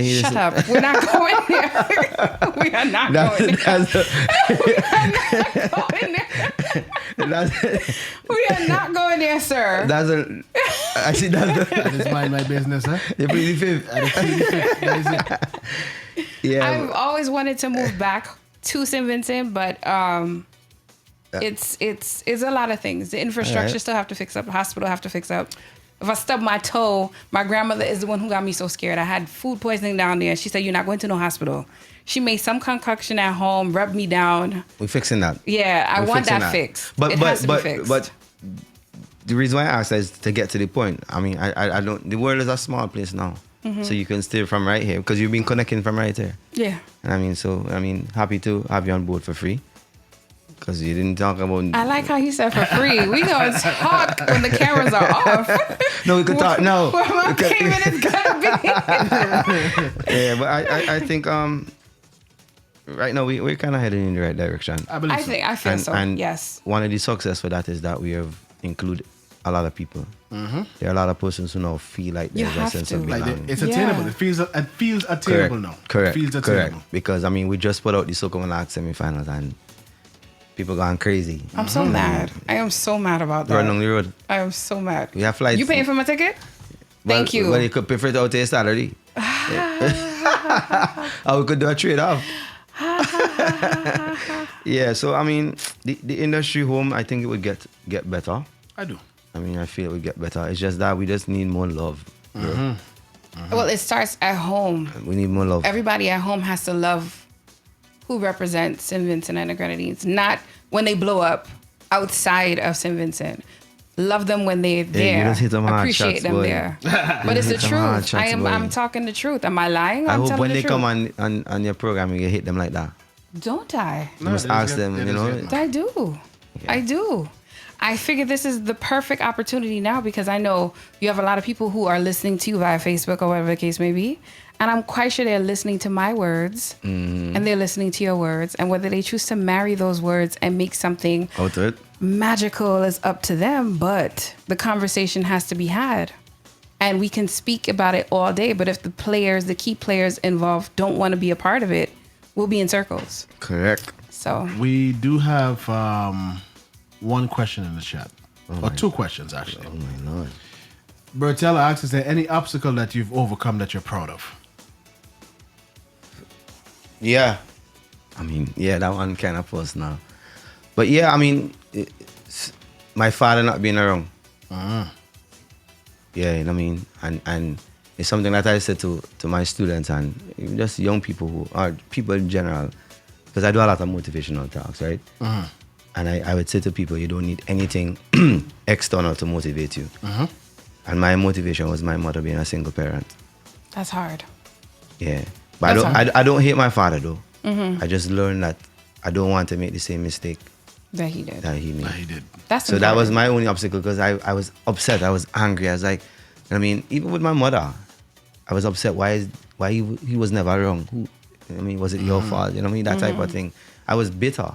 hear Shut up. We're not going there. We are not going there. We are not going there, sir. I see that. That is my business, huh? You plead the fifth. That is it. Yeah. I've always wanted to move back to St. Vincent, but it's a lot of things. The infrastructure still have to fix up. The hospital have to fix up. If I stub my toe, my grandmother is the one who got me so scared. I had food poisoning down there. She said, you're not going to no hospital. She made some concoction at home, rubbed me down. We're fixing that. Yeah, I want that fixed. It has to be fixed. But the reason why I asked is to get to the point. I mean, I don't. The world is a small place now. Mm-hmm. So you can steer from right here because you've been connecting from right here. Yeah. And I mean, happy to have you on board for free. Because you didn't talk about... I like how he said for free. We gonna talk when the cameras are off. No, we could talk now. Where my payment is gonna be. Yeah, but I think right now we're kind of heading in the right direction. I feel so. And yes. One of the success for that is that we have included a lot of people. Mm-hmm. There are a lot of persons who now feel like there's a sense of belonging. It's attainable. It feels attainable now. Correct. It feels attainable. Correct. Because I mean, we just put out the Soca Monarch semifinals and people gone crazy. I'm so mad. I am so mad about that. Run on the road. I am so mad. We have flights. You paying for my ticket? Thank you. Well, you could pay for it out to your salary. Or we could do a trade-off. Yeah, so I mean, the industry home, I think it would get better. I do. I mean, I feel it would get better. It's just that we just need more love. Mm-hmm. Mm-hmm. Well, it starts at home. We need more love. Everybody at home has to love who represents St. Vincent and the Grenadines, not when they blow up outside of St. Vincent. Love them when they're there. You just hit them hard Appreciate shots, them boy. there. But it's the truth. I'm talking the truth. Am I lying? I I'm hope telling when the they truth. come on your program, you hit them like that. Don't I? You must ask them, you know. I do. Yeah. I do. I figure this is the perfect opportunity now because I know you have a lot of people who are listening to you via Facebook or whatever the case may be. And I'm quite sure they're listening to my words and they're listening to your words. And whether they choose to marry those words and make something out of it magical is up to them. But the conversation has to be had. And we can speak about it all day. But if the key players involved don't want to be a part of it, we'll be in circles. Correct. So we do have one question in the chat. Or two questions, actually. Oh, my Lord. Bertella asks, is there any obstacle that you've overcome that you're proud of? Yeah. I mean, yeah, that one kind of personal. But yeah, I mean, my father not being around. Yeah, you know what I mean? And it's something that I said to my students and just young people who are people in general, because I do a lot of motivational talks, right? And I would say to people, you don't need anything external to motivate you. And my motivation was my mother being a single parent. That's hard. Yeah. But That's I don't hate my father though. I just learned that I don't want to make the same mistake That he did. that he made. He did. That's So that was important. my only obstacle because I was upset. I was angry. I was like, I mean, even with my mother, I was upset why he was never wrong. I mean, was it your fault? You know what I mean? That type of thing. I was bitter.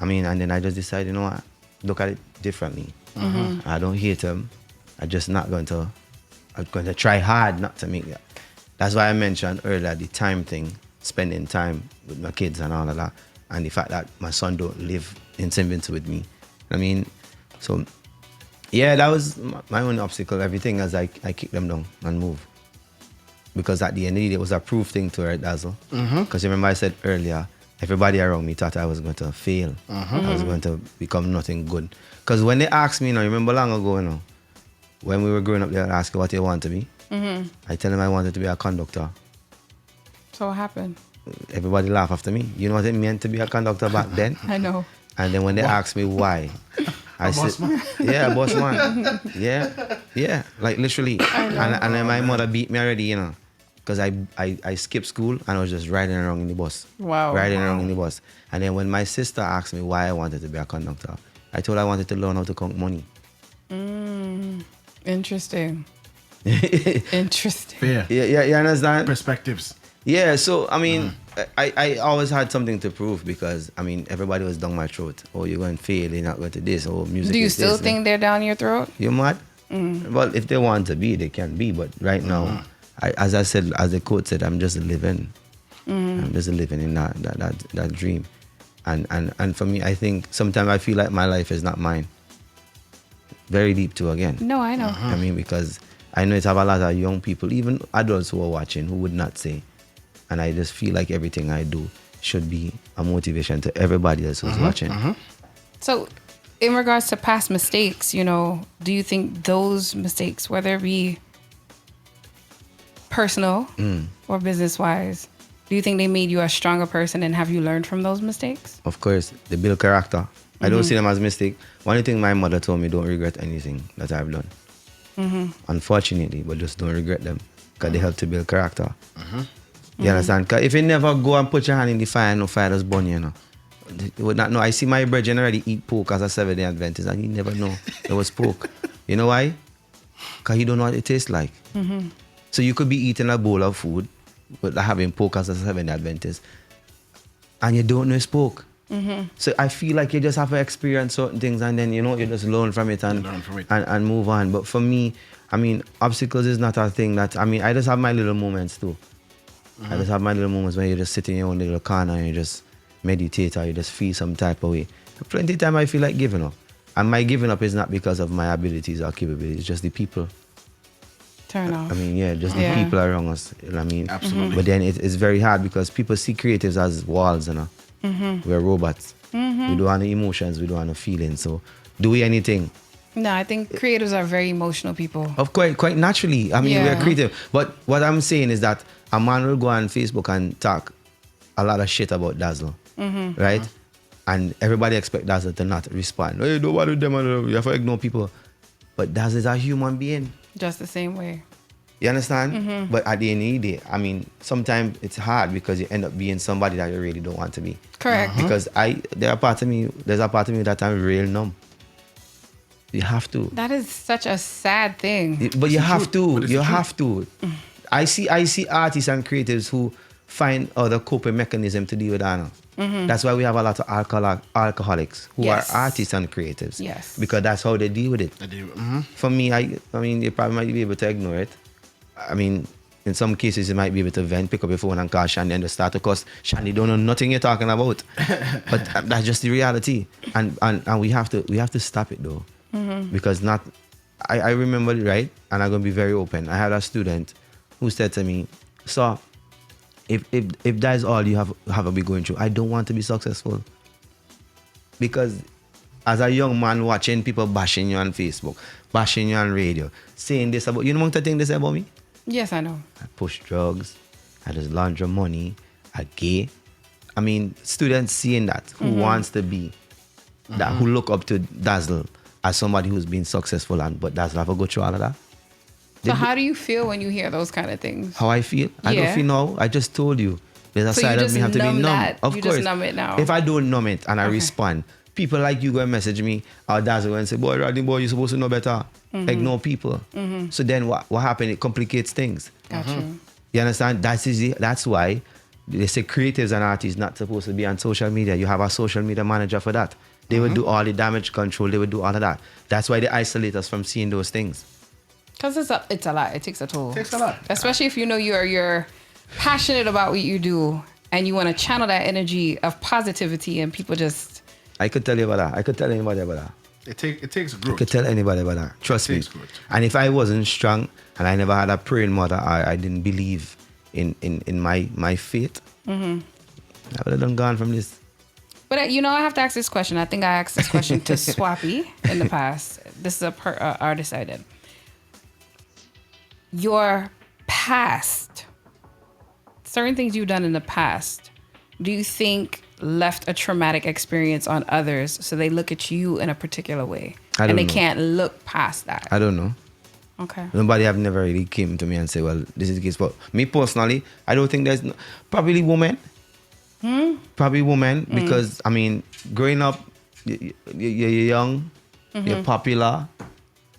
I mean, and then I just decided, you know what? Look at it differently. I don't hate him. I'm going to try hard not to make that. That's why I mentioned earlier the time thing, spending time with my kids and all of that. And the fact that my son don't live in St. Vincent with me. I mean, so yeah, that was my only obstacle. Everything as I kick them down and move. Because at the end of the day, it was a proof thing to her, Dazzle. Because remember I said earlier, everybody around me thought I was going to fail. I was going to become nothing good. Because when they asked me, you know, remember long ago, you know, when we were growing up, they would ask you what you want to be. I tell them I wanted to be a conductor. So what happened? Everybody laugh after me. You know what it meant to be a conductor back then? I know. And then when they asked me why, I said, yeah, boss man. Yeah, like literally. And then my mother beat me already, you know, because I skipped school and I was just riding around in the bus. Wow. Riding around in the bus. And then when my sister asked me why I wanted to be a conductor, I told her I wanted to learn how to count money. Interesting. Interesting. Fair. Yeah, you understand? Perspectives. Yeah, so I mean, I always had something to prove because I mean everybody was down my throat. Oh, you're going to fail. You're not going to this. Oh, music. Do you is still this. think they're down your throat? You mad? Well, if they want to be, they can be. But right now, as I said, as the quote said, I'm just living. I'm just living in that dream, and for me, I think sometimes I feel like my life is not mine. Very deep too. Again. No, I know. I mean, because I know it's have a lot of young people, even adults who are watching, who would not say. And I just feel like everything I do should be a motivation to everybody else who's watching. So, in regards to past mistakes, you know, do you think those mistakes, whether it be personal or business-wise, do you think they made you a stronger person and have you learned from those mistakes? Of course, they build character. I don't see them as mistake. One thing my mother told me, don't regret anything that I've done. Unfortunately, but just don't regret them because they help to build character. You understand? Because if you never go and put your hand in the fire, no fire does burn you, know. You would not know. I see my brethren already eat pork as a 7-day Adventist and he never know it was pork. You know why? Because he don't know what it tastes like. So you could be eating a bowl of food but having pork as a 7-day Adventist and you don't know it's pork. So I feel like you just have to experience certain things and then, you know, you just learn from it and move on. But for me, I mean, obstacles is not a thing that, I mean, I just have my little moments too. I just have my little moments when you just sit in your own little corner and you just meditate or you just feel some type of way. Plenty of time I feel like giving up. And my giving up is not because of my abilities or capabilities, it's just the people. Turn off. I mean, yeah, just the people around us. You know what I mean? Absolutely. But then it's very hard because people see creatives as walls, you know. We're robots. We don't have any emotions, we don't have no feelings. So do we anything? No, I think creatives are very emotional people. Of quite naturally. I mean, we're creative. But what I'm saying is that a man will go on Facebook and talk a lot of shit about Dazzle, right? And everybody expect Dazzle to not respond. Hey, don't bother them. You have to ignore people. But Dazzle is a human being. Just the same way. You understand? But at the end of the day, I mean, sometimes it's hard because you end up being somebody that you really don't want to be. Correct. Because there's a part of me that I'm real numb. You have to. That is such a sad thing. But you have to. But it's You the truth. have to. I see artists and creatives who find other coping mechanism to deal with that. That's why we have a lot of alcoholics who Yes. are artists and creatives. Yes. Because that's how they deal with it. For me, I mean, you probably might be able to ignore it. I mean, in some cases, you might be able to vent, pick up your phone and call Shandy and just start to cuss. Shandy don't know nothing you're talking about. But that's just the reality. And we have to stop it though. Because I remember it, right? And I'm going to be very open. I had a student who said to me, so if that is all you have to be going through, I don't want to be successful. Because as a young man watching people bashing you on Facebook, bashing you on radio, saying this about you know what the thing they say about me? Yes, I know. I push drugs, I just launder money, I gay. I mean, students seeing that who wants to be that, who look up to Dazzle as somebody who's been successful, and but Dazzle have to go through all of that. So how do you feel when you hear those kind of things? How I feel? I don't Yeah. feel now. I just told you. There's a So you side of just me have to be numb numb. that. Of You course. just numb it now. If I don't numb it and I Okay. respond, people like you go and message me or Dazzle and say, boy, Rodney, boy, you're supposed to know better. Ignore people. So then what happened? It complicates things. Got you. You understand? That's why they say creatives and artists not supposed to be on social media. You have a social media manager for that. They would do all the damage control. They would do all of that. That's why they isolate us from seeing those things. Because it's a lot. It takes a toll. Takes a lot. Especially if you know you're passionate about what you do and you want to channel that energy of positivity and people just... I could tell you about that. I could tell anybody about that. It takes I growth. could tell anybody about that. Trust me. Takes growth. And if I wasn't strong and I never had a praying mother, I didn't believe in my faith, I would have done gone from this. But I have to ask this question. I think I asked this question to Swappy in the past. This is a artist I did. Your past, certain things you've done in the past, do you think left a traumatic experience on others so they look at you in a particular way I and don't they know. can't look past that? I don't know. Okay. Nobody have never really came to me and say, well, this is the case. But me personally, I don't think there's probably women. Probably women because, I mean, growing up, you're young, you're popular.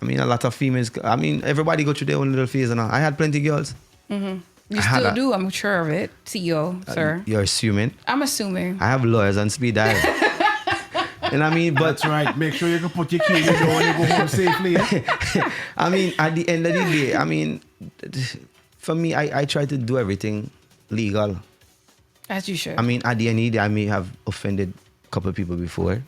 I mean, a lot of females, I mean, everybody go through their own little phase. And I had plenty of girls. You I had still a- do, I'm sure of it, CEO, sir. You're assuming. I'm assuming. I have lawyers on speed dial. And I mean, but That's right. Make sure you can put your key in the door when you go home safely. I mean, at the end of the day, I mean, for me, I try to do everything legal. As you should. I mean, at the end of the day, I may have offended a couple of people before.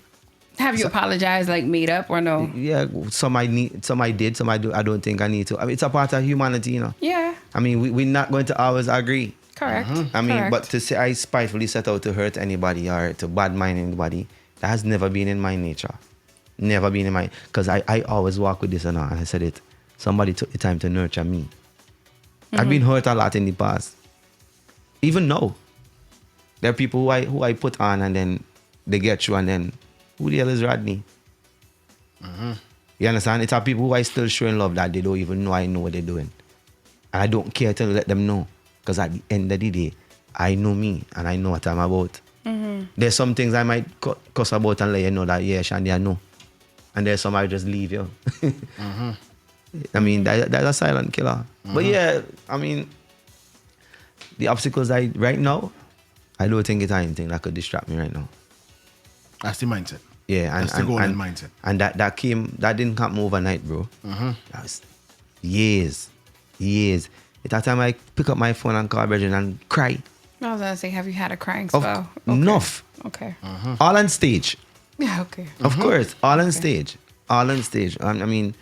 Have you apologized, like made up or no? Yeah, some I did, some I do. I don't think I need to. I mean, it's a part of humanity, you know. Yeah, I mean, we're not going to always agree. correct. I mean, correct. but to say I spitefully set out to hurt anybody or to bad mind anybody, that has never been in my nature. Never been in my... Because I always walk with this and I said it. Somebody took the time to nurture me. I've been hurt a lot in the past. Even now. There are people who I put on and then they get through and then, who the hell is Rodney? You understand? It's our people who I still showing love that they don't even know I know what they're doing. And I don't care to let them know. Because at the end of the day, I know me and I know what I'm about. There's some things I might cuss about and let you know that, yeah, Shandy, I know. And there's some I just leave you. I mean, that's a silent killer. But yeah, I mean, the obstacles right now, I don't think it's anything that could distract me right now. That's the mindset. Yeah, and That's the golden mindset. And that didn't come overnight, bro. That was years. At that time I pick up my phone and call Bridget and cry. I was gonna say, have you had a crying Of spell? enough. Okay. All on stage. Yeah. Okay. Of course, all on stage. All on stage. I mean,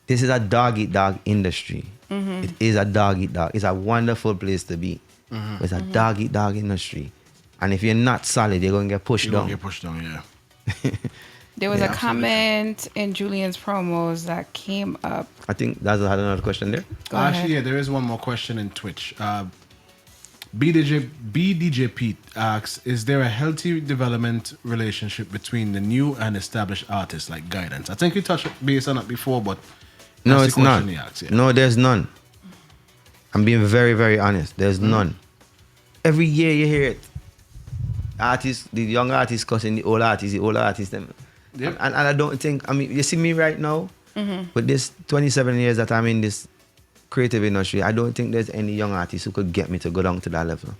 this is a dog-eat-dog industry. It is a dog-eat-dog. It's a wonderful place to be. It's a dog-eat-dog industry. And if you're not solid, you're going to get pushed You're down. going to get pushed down, yeah. There was Yeah, a comment in Julian's promos that came up. I think that's had another question there. Go ahead. Actually, yeah, there is one more question in Twitch. BDJ Pete asks, is there a healthy development relationship between the new and established artists, like guidance? I think you touched base on it before, but No, that's it's the question not. he asks, yeah. No, there's none. I'm being very, very honest. There's none. Every year you hear it. Artists, the young artists cussing the old artists, them. Yep. And I don't think, I mean, you see me right now, with this 27 years that I'm in this creative industry, I don't think there's any young artist who could get me to go down to that level.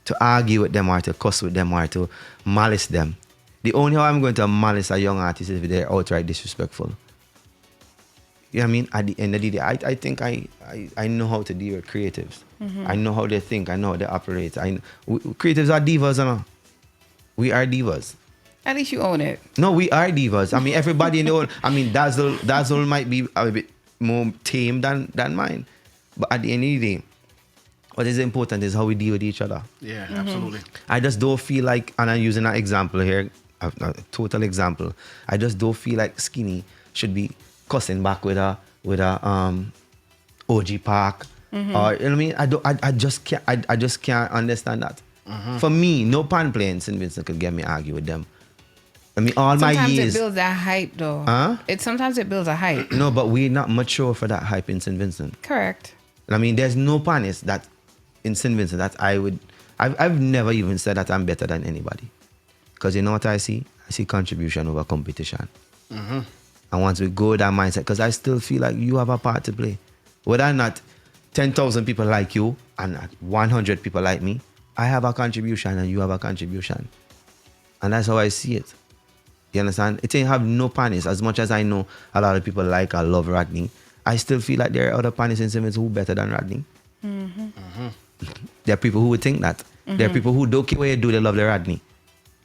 To argue with them or to cuss with them or to malice them. The only way I'm going to malice a young artist is if they're outright disrespectful. You know what I mean? At the end of the day, I think I know how to deal with creatives. I know how they think. I know how they operate. Creatives are divas, you know? We are divas. At least you own it. No, we are divas. I mean, everybody in the world. I mean, Dazzle might be a bit more tame than mine. But at the end of the day, What is important is how we deal with each other. Yeah, absolutely. I just don't feel like, and I'm using that example here, a total example. I just don't feel like Skinny should be cussing back with a OG Park, or you know what I mean. I just can't understand that. For me, no pan play in St. Vincent could get me argue with them. I mean, all my Sometimes years. it builds that hype, though. Huh? Sometimes it builds a hype. No, but we're not mature for that hype in St. Vincent. Correct. I mean, there's no panis that in St. Vincent that I've never even said that I'm better than anybody. Because you know what I see? I see contribution over competition. And once we go with that mindset, because I still feel like you have a part to play. Whether or not 10,000 people like you and 100 people like me, I have a contribution and you have a contribution. And that's how I see it. You understand? It ain't have no panis. As much as I know a lot of people like or love Rodney, I still feel like there are other panis in St. Vincent who are better than Rodney. There are people who would think that. There are people who don't care what you do, they love the Rodney.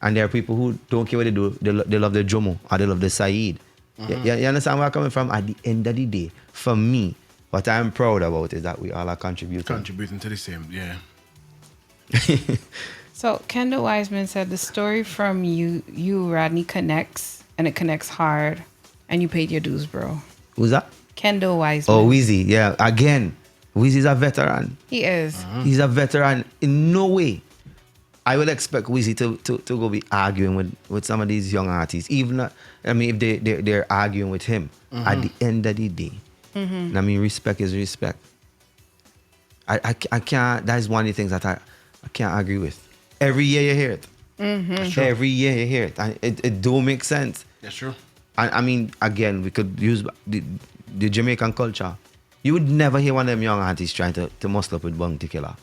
And there are people who don't care what they do, they love the Jomo or they love the Saeed. You understand where I'm coming from? At the end of the day, for me, what I'm proud about is that we all are contributing. Contributing to the same, yeah. So Kendall Wiseman said the story from you Rodney connects, and it connects hard, and you paid your dues, bro. Who's that? Kendall Wiseman. Oh, Weezy. Yeah, again, Weezy's a veteran. He is. He's a veteran. In no way I would expect Weezy to go be arguing with some of these young artists, even I mean if they're arguing with him. At the end of the day, I mean respect is respect. I can't. That is one of the things that I can't agree with. Every year you hear it. Every year you hear it, and it don't make sense. That's true. And I mean, again, we could use the Jamaican culture. You would never hear one of them young artists trying to muscle up with Bounty Killer.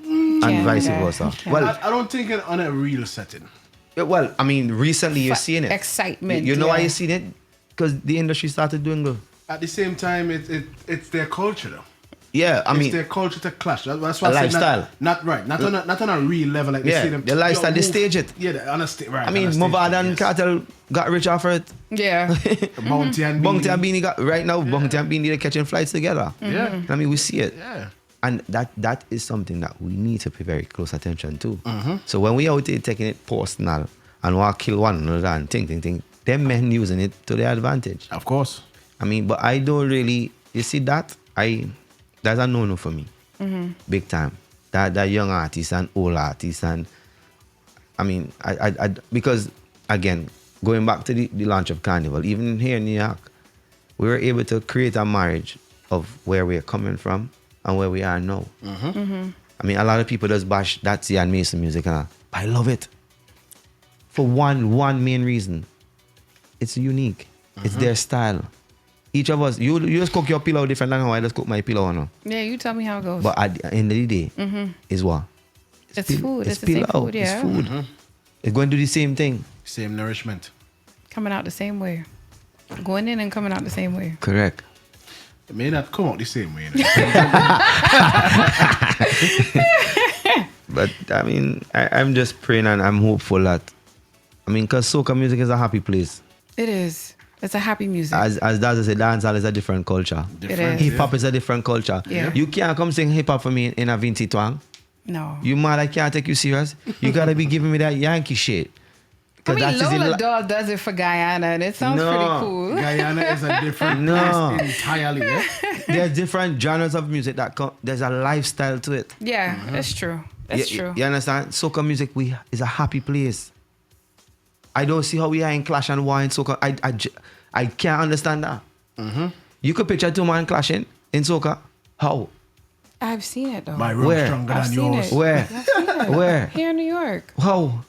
And vice versa. Well, I don't think it on a real setting. well, I mean, recently you're seeing it. Excitement. You know why you're seeing it? Because the industry started doing good. At the same time, it's their culture, though. Yeah, I It's mean, their culture to clash. That's why a I say lifestyle. Not on a real level like they Yeah, see them. the lifestyle, they move. stage it. Yeah, on a stage. Right. I mean, Mavad and Cartel got rich off of it. Yeah. Bounty and Bounty and Beanie got right now. Bounty and Beanie are catching flights together. Yeah. I mean, we see it. Yeah. And that is something that we need to pay very close attention to. So when we out there taking it personal and want to kill one another and think, them men using it to their advantage. Of course. I mean, but I don't really, you see that? That's a no-no for me. Big time. That young artists and old artists and, I mean, I because, again, going back to the launch of Carnival, even here in New York, we were able to create a marriage of where we're coming from and where we are now. I mean, a lot of people just bash that and Mason music, but I love it. For one main reason. It's unique. It's their style. Each of us, you just cook your pillow different than how I just cook my pillow. No? Yeah, you tell me how it goes. But at the end of the day, is what? It's food. It's the same pillow. food, yeah. It's food. It's going to do the same thing. Same nourishment. Coming out the same way. Going in and coming out the same way. Correct. It may not come out the same way. You know? But I mean, I'm just praying and I'm hopeful that, I mean, because soca music is a happy place. It is. It's a happy music. As Dazza said, dancehall is a different culture. Different, is. Hip hop is a different culture. Yeah. You can't come sing hip hop for me in a VINCY twang. No. You mad? I can't take you serious. You gotta be giving me that Yankee shit. I 'Cause mean, that is the Lola Doll does it for Guyana, and it sounds No. pretty cool. Guyana is a different No. place entirely. Yeah? There's different genres of music that there's a lifestyle to it. Yeah, that's true. That's true. You understand? Soca music is a happy place. I don't see how we are in clash and war in soca. I can't understand that. You could picture two men clashing in soca. How? I've seen it though. My room Where? stronger I've than seen yours. it. Where? I've seen it. Where? Here in New York. How?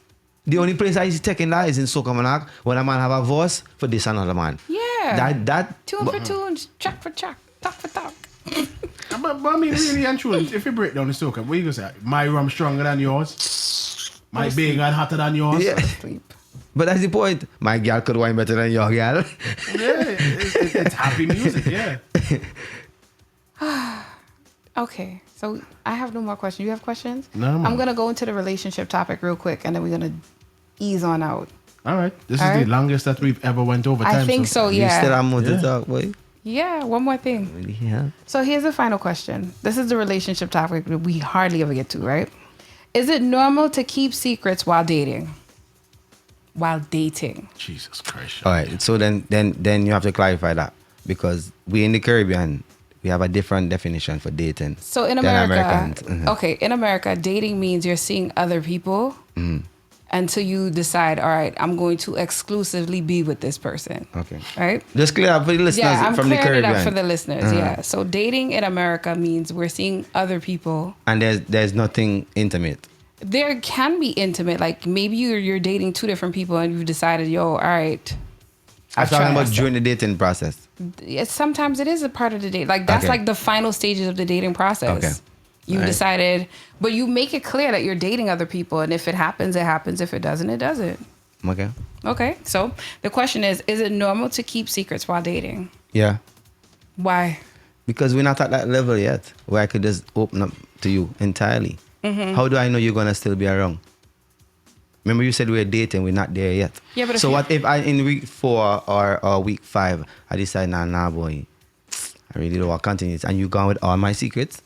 The only place I see taking that is in soca manak when a man have a voice for this another man. Yeah. That Tune for tune, track for track, talk for talk. But I mean, really and truly, if you break down the soca, what you gonna say? My rum stronger than yours. My bacon hotter than yours. Yeah. Sleep. But that's the point. My girl could wine better than your girl. Yeah, it's happy music. Yeah. Okay, so I have no more questions. You have questions? No, man. I'm gonna go into the relationship topic real quick, and then we're gonna ease on out. All right. This All is right. the longest that we've ever went over time. I think so. You still Yeah. have more to Yeah. talk, boy. Yeah, one more thing. Really help. So here's the final question. This is the relationship topic that we hardly ever get to, right? Is it normal to keep secrets while dating? While dating. Jesus Christ. All right. So then you have to clarify that because we in the Caribbean, we have a different definition for dating. So in than America, Americans. Mhm. okay, in America, dating means you're seeing other people until you decide, all right, I'm going to exclusively be with this person. Okay. Right? Just clear up for the listeners Yeah, I'm from the clearing it Caribbean. up for the listeners. Yeah. So dating in America means we're seeing other people. And there's nothing intimate. There can be intimate, like maybe you're dating two different people and you've decided, yo, all right. I'm talking about tried. during the dating process. Sometimes it is a part of the date. Like that's Okay. like the final stages of the dating process. Okay. You Right. decided, but you make it clear that you're dating other people, and if it happens, it happens. If it doesn't, it doesn't. Okay. Okay. So the question is it normal to keep secrets while dating? Yeah. Why? Because we're not at that level yet where I could just open up to you entirely. Mm-hmm. How do I know you're going to still be around? Remember you said we're dating, we're not there yet. Yeah, but if so you- what if I in week 4 or week 5, I decide, nah, boy, I really don't want to continue this. And you gone with all my secrets?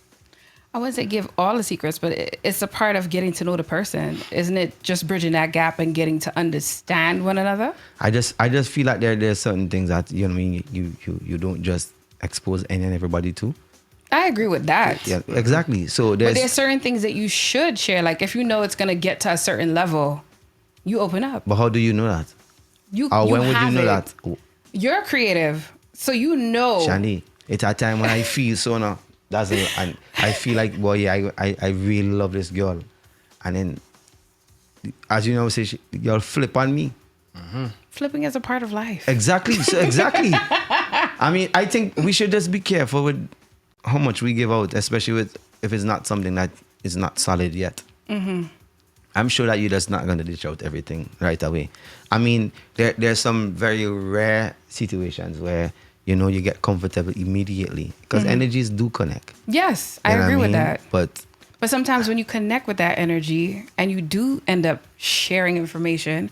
I wouldn't say give all the secrets, but it's a part of getting to know the person. Isn't it just bridging that gap and getting to understand one another? I just feel like there's certain things that, you know what I mean, you don't just expose any and everybody to. I agree with that. Yeah, exactly. So But there's certain things that you should share. Like if you know it's going to get to a certain level, you open up. But how do you know that? You, Or you when would you have know it. that? You're creative, so you know. Shani, it's a time when I feel so now. That's it. And I feel like, boy, yeah, I really love this girl. And then, as you know, say you'll flip on me. Flipping is a part of life. Exactly. So exactly. I mean, I think we should just be careful with how much we give out, especially with if it's not something that is not solid yet. I'm sure that you're just not going to dish out everything right away. I mean, there's some very rare situations where, you know, you get comfortable immediately because energies do connect. Yes, You I know what agree with mean? that. But sometimes when you connect with that energy and you do end up sharing information,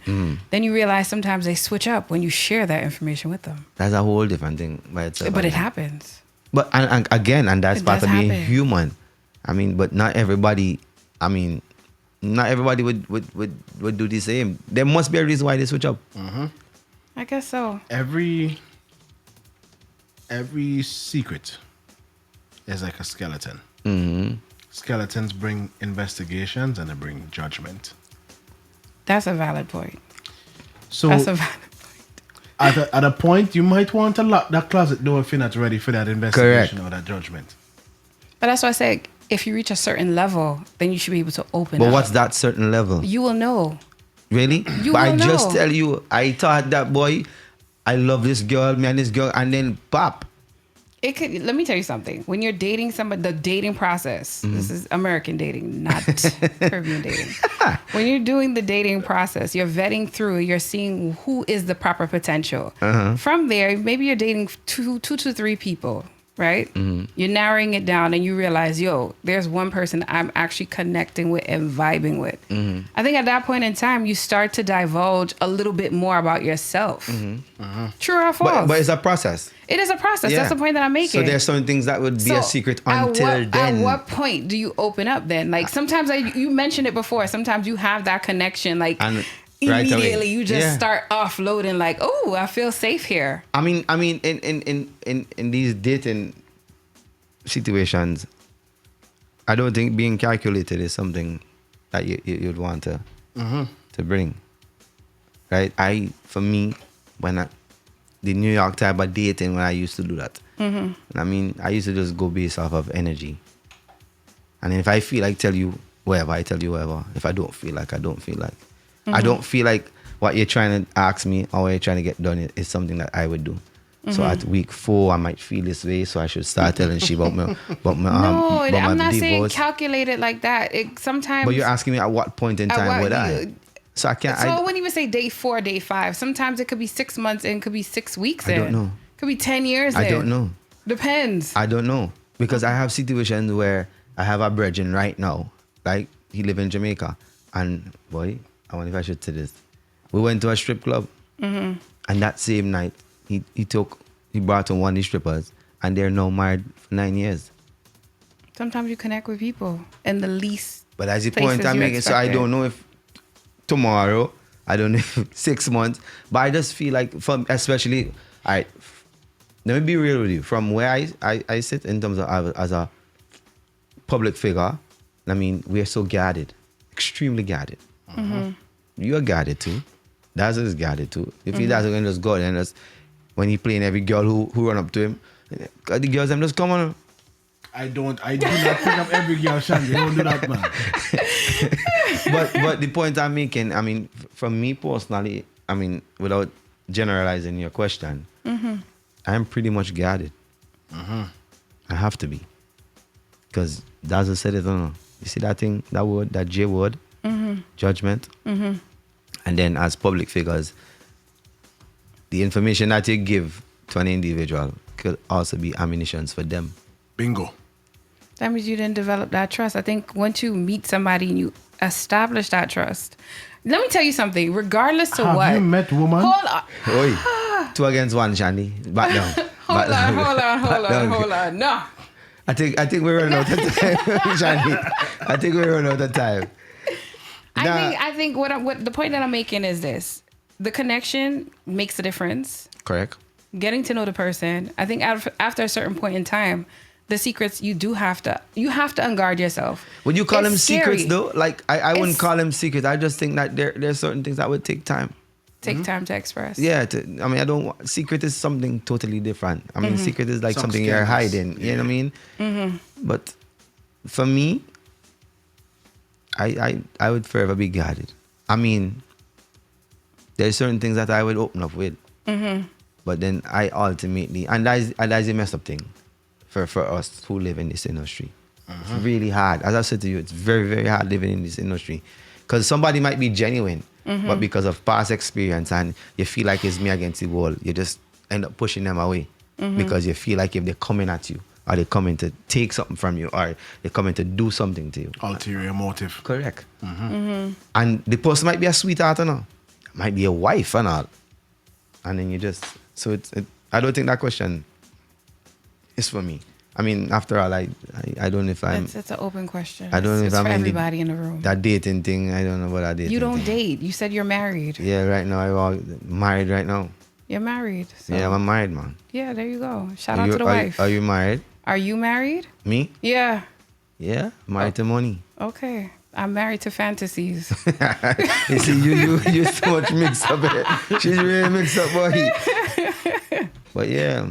then you realize sometimes they switch up when you share that information with them. That's a whole different thing by itself. But it happens. But and again, and that's It part does of being happen. human. I mean, but not everybody. I mean, not everybody would do the same. There must be a reason why they switch up. I guess so. Every secret is like a skeleton. Skeletons bring investigations and they bring judgment. That's a valid point. So That's a valid point. at a point, you might want to lock that closet door if you're not ready for that investigation or that judgment. But that's why I say if you reach a certain level, then you should be able to open But up. what's that certain level? You will know. Really? You But I will just know. tell you, I thought that boy, I love this girl, me and this girl, and then pop. It could. Let me tell you something. When you're dating somebody, the dating process. This is American dating, not Caribbean dating. When you're doing the dating process, you're vetting through. You're seeing who is the proper potential. From there, maybe you're dating two to three people. Right? You're narrowing it down, and you realize, yo, there's one person I'm actually connecting with and vibing with. I think at that point in time, you start to divulge a little bit more about yourself. True or false? But it's a process. It is a process. Yeah. That's the point that I'm making. So there's some things that would be a secret until then. At what point do you open up then? Like sometimes you mentioned it before. Sometimes you have that connection. Like And right immediately away. you just Yeah. start offloading. Like, oh, I feel safe here. I mean, in these dating situations, I don't think being calculated is something that you'd want to bring. Right? For me, when the New York type of dating, when I used to do that, I mean, I used to just go based off of energy. And if I feel like tell you whatever, I tell you whatever. If I don't feel like, I don't feel like. I don't feel like what you're trying to ask me or what you're trying to get done is something that I would do. So at week 4, I might feel this way, so I should start telling she about my No, about I'm my not saying divorce. calculate it like that. It sometimes. But you're asking me at what point in At time what would I? you- So I can't. So I I, wouldn't even say day 4, day 5. Sometimes it could be 6 months in, could be 6 weeks in. I don't know. Could be 10 years in. I don't know. Depends. I don't know because I have situations where I have a brethren right now, like he live in Jamaica, and boy, I wonder if I should say this. We went to a strip club, and that same night he took he brought in one of these strippers, and they're now married for 9 years. Sometimes you connect with people in the least. But as the places point I'm you making, so I expect it. don't know if tomorrow, I don't know if 6 months, but I just feel like, from especially, let me be real with you. From where I sit in terms of as a public figure, I mean, we are so guarded, extremely guarded. You are guarded too. Dazzle is guarded too. If he doesn't just go there and just, when he playing every girl who run up to him, the girls them just come on. I do not pick up every girl, Shandy. Don't do that, man. but the point I'm making, I mean, from me personally, I mean, without generalizing your question, I'm pretty much guarded. I have to be. Because Dazzle said it, I don't know. You see that thing, that word, that J word, judgment? And then as public figures, the information that you give to an individual could also be ammunitions for them. Bingo. That means you didn't develop that trust. I think once you meet somebody and you establish that trust, let me tell you something, regardless to Have what. you met woman? Hold on. Oi, 2 against 1, Shandy. Back down. Hold Back down. on. No. I think we're running out of time, Shandy. I think we're running out of time. I think what the point that I'm making is this: the connection makes a difference. Correct. Getting to know the person. I think after a certain point in time, the secrets you have to unguard yourself. Would you call It's them scary. secrets though? Like I wouldn't call them secrets. I just think that there's certain things that would take time. Take time to express. Yeah, I mean, secret is something totally different. I mean, secret is like Some something you're scandals. hiding. You know what I mean? But for me, I would forever be guarded. I mean, there's certain things that I would open up with. But then I ultimately, and that's a messed up thing for us who live in this industry. It's really hard. As I said to you, it's very, very hard living in this industry. Because somebody might be genuine, but because of past experience and you feel like it's me against the wall, you just end up pushing them away. Because you feel like if they're coming at you, or they're coming to take something from you, or they're coming to do something to you. Ulterior motive. Correct. And the person might be a sweetheart or not. Might be a wife and all. And then you just, I don't think that question is for me. I mean, after all, I don't know if I'm... It's an open question. I don't know if it's I'm for in everybody in the room. that dating thing. I don't know what that dating You don't thing. date. You said you're married. Yeah, right now I'm married right now. You're married. So. Yeah, I'm married, man. Yeah, there you go. Shout Are out you, to the are, wife. Are you married? Are you married? Me? Yeah. Yeah, married to money. Okay. I'm married to fantasies. You see, you so much mixed up. She's really mixed up, boy. But yeah,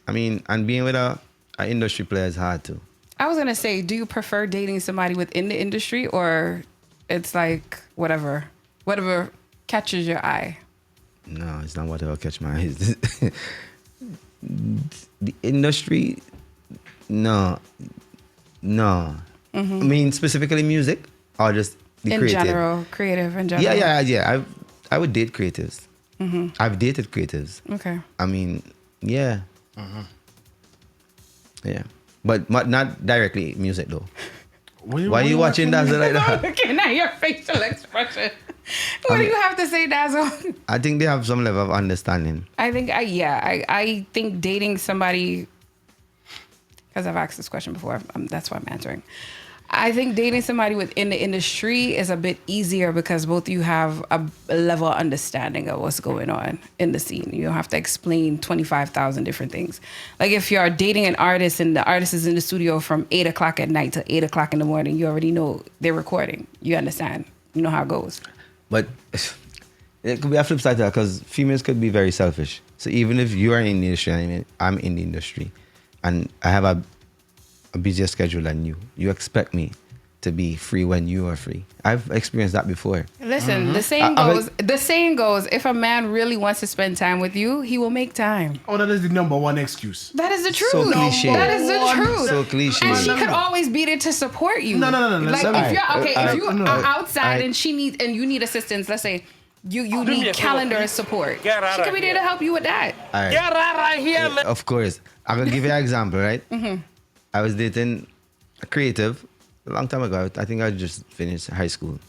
I mean, and being with an industry player is hard too. I was gonna say, do you prefer dating somebody within the industry, or it's like whatever catches your eye? No, it's not whatever catch my eyes. The industry, no. I mean, specifically music or just the In creative? general, creative in general. Yeah. I would date creatives. I've dated creatives. Okay. I mean, yeah. Yeah. But not directly music though. Why are you watching Dazzle like that? Looking at your facial expression. What do you have to say, Dazzle? I think they have some level of understanding. I think I think dating somebody, because I've asked this question before, that's why I'm answering. I think dating somebody within the industry is a bit easier because both of you have a level of understanding of what's going on in the scene. You don't have to explain 25,000 different things. Like if you're dating an artist and the artist is in the studio from 8 o'clock at night to 8 o'clock in the morning, you already know they're recording. You understand. You know how it goes. But it could be a flip side to that because females could be very selfish. So even if you are in the industry, I mean, I'm in the industry, and I have a busier schedule than you, you expect me to be free when you are free. I've experienced that before. Listen, the saying goes, if a man really wants to spend time with you, he will make time. Oh, that is the number one excuse. That is the truth. So cliche. That is the truth. So cliche. And she could always be there to support you. No. Like if you're No. are outside and she needs and you need assistance, let's say you need calendar support. She could be there to help you with that. All right. Get out of here, man. Of course. I'm going to give you an example, right? I was dating a creative a long time ago. I think I just finished high school.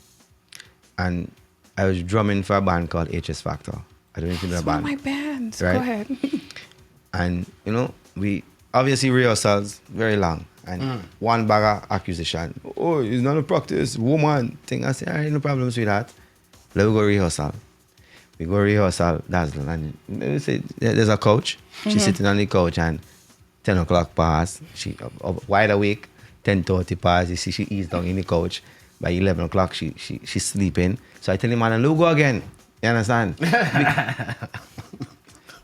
And I was drumming for a band called HS Factor. I don't know if you know that It's one band. of my bands. Right? Go ahead. And, you know, we obviously rehearsals very long. And one bag of accusation. Oh, it's not a practice, woman thing. I say, all right, no problems with that. Let me go rehearsal. We go rehearsal, dazzle. And we say, there's a coach. She's sitting on the couch and 10 o'clock pass. She up wide awake. 10:30 pass. You see she eats down in the couch. By 11 o'clock, she's sleeping. So I tell him, man, look, go again. You understand?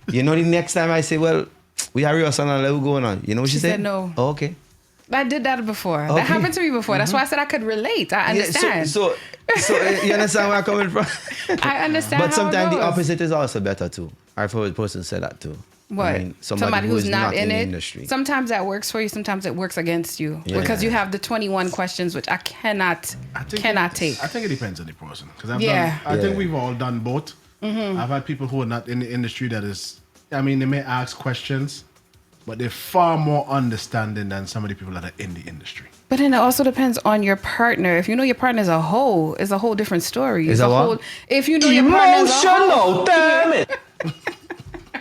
You know, the next time I say, well, we are rehearsal and let go on. You know what she said? No. Oh, okay. I did that before. Okay. That happened to me before. That's why I said I could relate. I understand. So you understand where I'm coming from? I understand. But sometimes the goes. opposite is also better too. I've heard a person say that too. What? I mean, somebody who's is not in the it. industry. Sometimes that works for you. Sometimes it works against you Yeah. because you have the 21 questions, which I cannot take. I think it depends on the person. Because I think we've all done both. I've had people who are not in the industry that is, I mean, they may ask questions, but they're far more understanding than some of the people that are in the industry. But then it also depends on your partner. If you know your partner as a whole, it's a whole different story. Is It's that a what? whole. If you know your partner as a whole, damn it.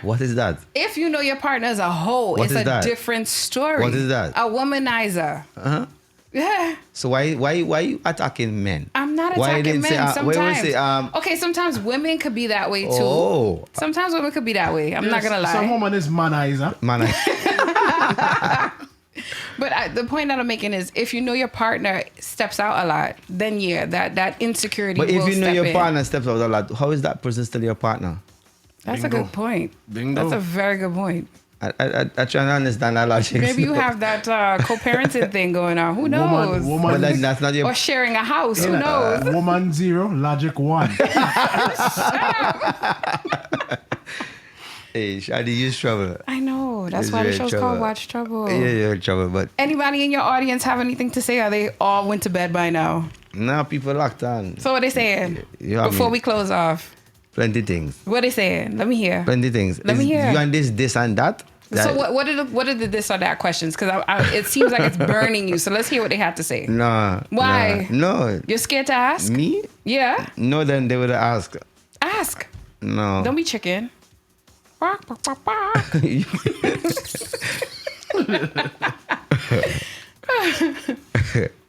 What is that? if you know your partner as a whole, What it's is a that? different story. What is that? A womanizer. Yeah. So why you attacking men? I'm not Why you attacking didn't say, men. why you Sometimes. say, Okay, sometimes women could be that way too. Oh. Sometimes women could be that way. I'm not gonna lie. Some woman is manizer. man, But the point that I'm making is, if you know your partner steps out a lot, then yeah, that insecurity. but will if you know step your in. partner steps out a lot, how is that person still your partner? That's a Bingo. good point. Bingo. That's a very good point. I try to understand that logic. Maybe you have that co-parenting thing going on. Who knows? But Woman, that's not your. Or sharing a house. Who knows? woman 0, logic 1. Hey, Shadi, use trouble. I know. That's It's why the very show's trouble. called Watch Trouble. Yeah, you're in trouble, but Anybody in your audience have anything to say? Or they all went to bed by now? now people locked on. So what they saying? Yeah, I Before mean- we close off, Plenty things. what they saying? Let me hear. Plenty things. Let me Is hear. You and this and that. So what are the this or that questions? Because it seems like it's burning you. So let's hear what they have to say. No. Why? No. You're scared to ask? Me? Yeah. No, then they would have asked. Ask. No. Don't be chicken.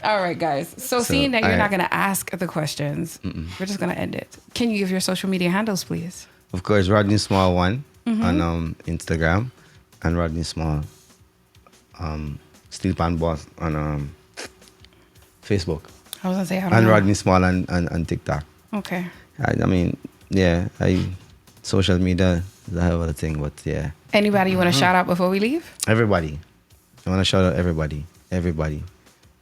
All right, guys. So seeing that you're not going to ask the questions, we're just going to end it. Can you give your social media handles, please? Of course, Rodney Small 1 Mm-hmm. on Instagram, and Rodney Small Steel Pan Boss on Facebook, I was going to say, I don't and know. Rodney Small on TikTok. Okay. I mean, yeah, social media is a hell of a thing, but yeah, Anybody you want to shout out before we leave? everybody. I want to shout out everybody.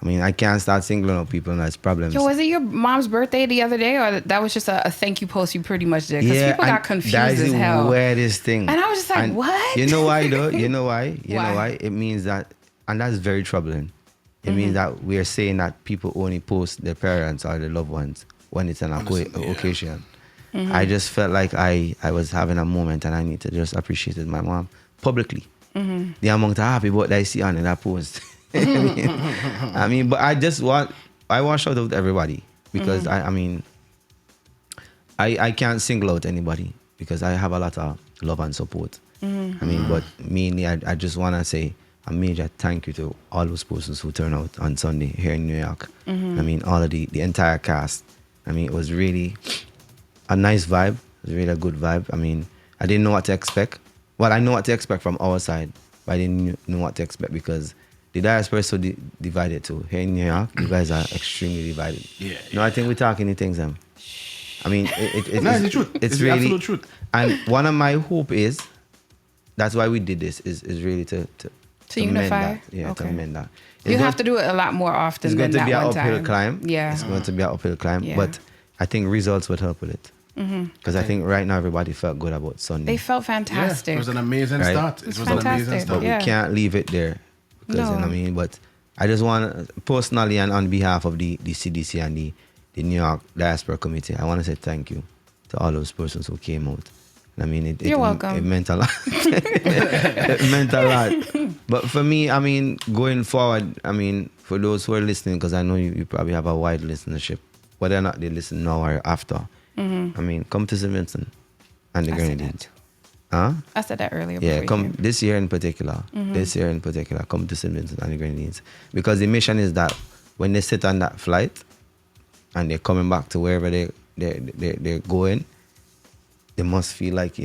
I mean, I can't start singling out people and that's problems. Yo, was it your mom's birthday the other day, or that was just a thank you post you pretty much did? Because people got and confused that is as the hell. weirdest thing. And I was just like, And what? You know why though? You know why? You Why? know why? It means that, and that's very troubling. It Mm-hmm. means that we are saying that people only post their parents or their loved ones when it's an occasion. Mm-hmm. I just felt like I was having a moment and I need to just appreciate my mom publicly. Mm-hmm. The amount of happy birthday I see on that post. I mean, but I want to shout out everybody because Mm-hmm. I can't single out anybody because I have a lot of love and support. Mm-hmm. I mean, but mainly I just want to say a major thank you to all those persons who turned out on Sunday here in New York. Mm-hmm. I mean, all of the entire cast. I mean, it was really a nice vibe. It was really a good vibe. I mean, I didn't know what to expect. Well, I know what to expect from our side, but I didn't know what to expect because the diaspora is so divided too. Here in New York, you guys are extremely divided. Yeah, No, I think we're talking the things. I mean, it's the truth. It's the really absolute truth. And one of my hope is, that's why we did this, is really to mend unify? that. Yeah, Okay. to mend that. You have to do it a lot more often It's than going to that be an one uphill time. climb. Yeah. It's going to be an uphill climb. Yeah. But I think results would help with it. Because I think right now everybody felt good about Sunday. They felt Yeah, fantastic. it was an amazing Right. start. It It's was an amazing fantastic. start. But Yeah. we can't leave it there. Because, you know what I No. mean? But I just want, personally and on behalf of the CDC and the New York Diaspora Committee, I want to say thank you to all those persons who came out. I mean, You're welcome. It meant a lot. It meant a lot. But for me, I mean, going forward, I mean, for those who are listening, because I know you probably have a wide listenership, whether or not they listen now or after, I mean, come to St. Vincent and the I see Grenadines. that. Huh? I said that earlier. Yeah, before you come came. this year in particular. This year in particular, come to St. Vincent and the Grenadines. Because the mission is that when they sit on that flight and they're coming back to wherever they're going, they must feel like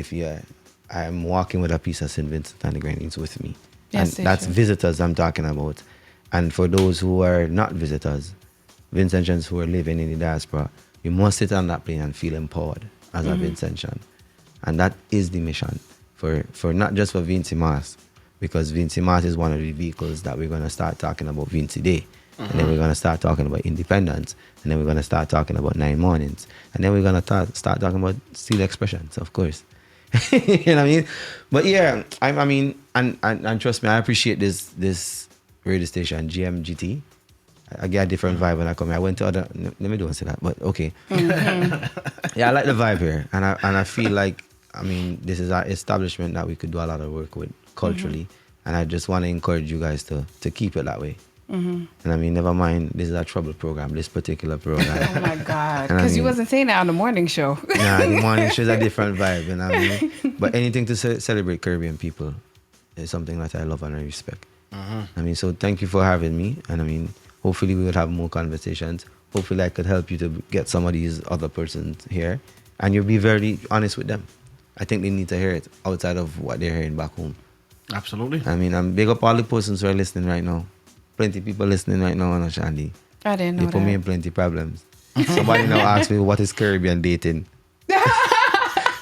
I'm walking with a piece of St. Vincent and the Grenadines with me. Yes, and that's should. visitors I'm talking about. And for those who are not visitors, Vincentians who are living in the diaspora, you must sit on that plane and feel empowered as a Vincentian. And that is the mission for not just for VINCY Mass, because VINCY Mass is one of the vehicles that we're going to start talking about VINCY Day. And then we're going to start talking about independence. And then we're going to start talking about 9 mornings. And then we're going to start talking about steel expressions, of course. You know what I mean? But yeah, I mean, and trust me, I appreciate this radio station, GMGT. I get a different vibe when I come here. I went to other, let me don't say that, but okay. Yeah, I like the vibe here. And I feel like, I mean, this is our establishment that we could do a lot of work with culturally. And I just want to encourage you guys to keep it that way. And I mean, never mind, this is a Chubble program, this particular program. Oh my God. And I Because you mean- wasn't saying that on the morning show. Nah, the morning show is a different vibe, you know what I mean? But anything to celebrate Caribbean people is something that I love and I respect. I mean, so thank you for having me. And I mean, hopefully we will have more conversations. Hopefully I could help you to get some of these other persons here. And you'll be very honest with them. I think they need to hear it outside of what they're hearing back home. Absolutely. I mean, I'm big up all the persons who are listening right now. Plenty people listening right now on Shandy. I didn't know They put me in that. plenty problems. Somebody now asked me, what is Caribbean dating?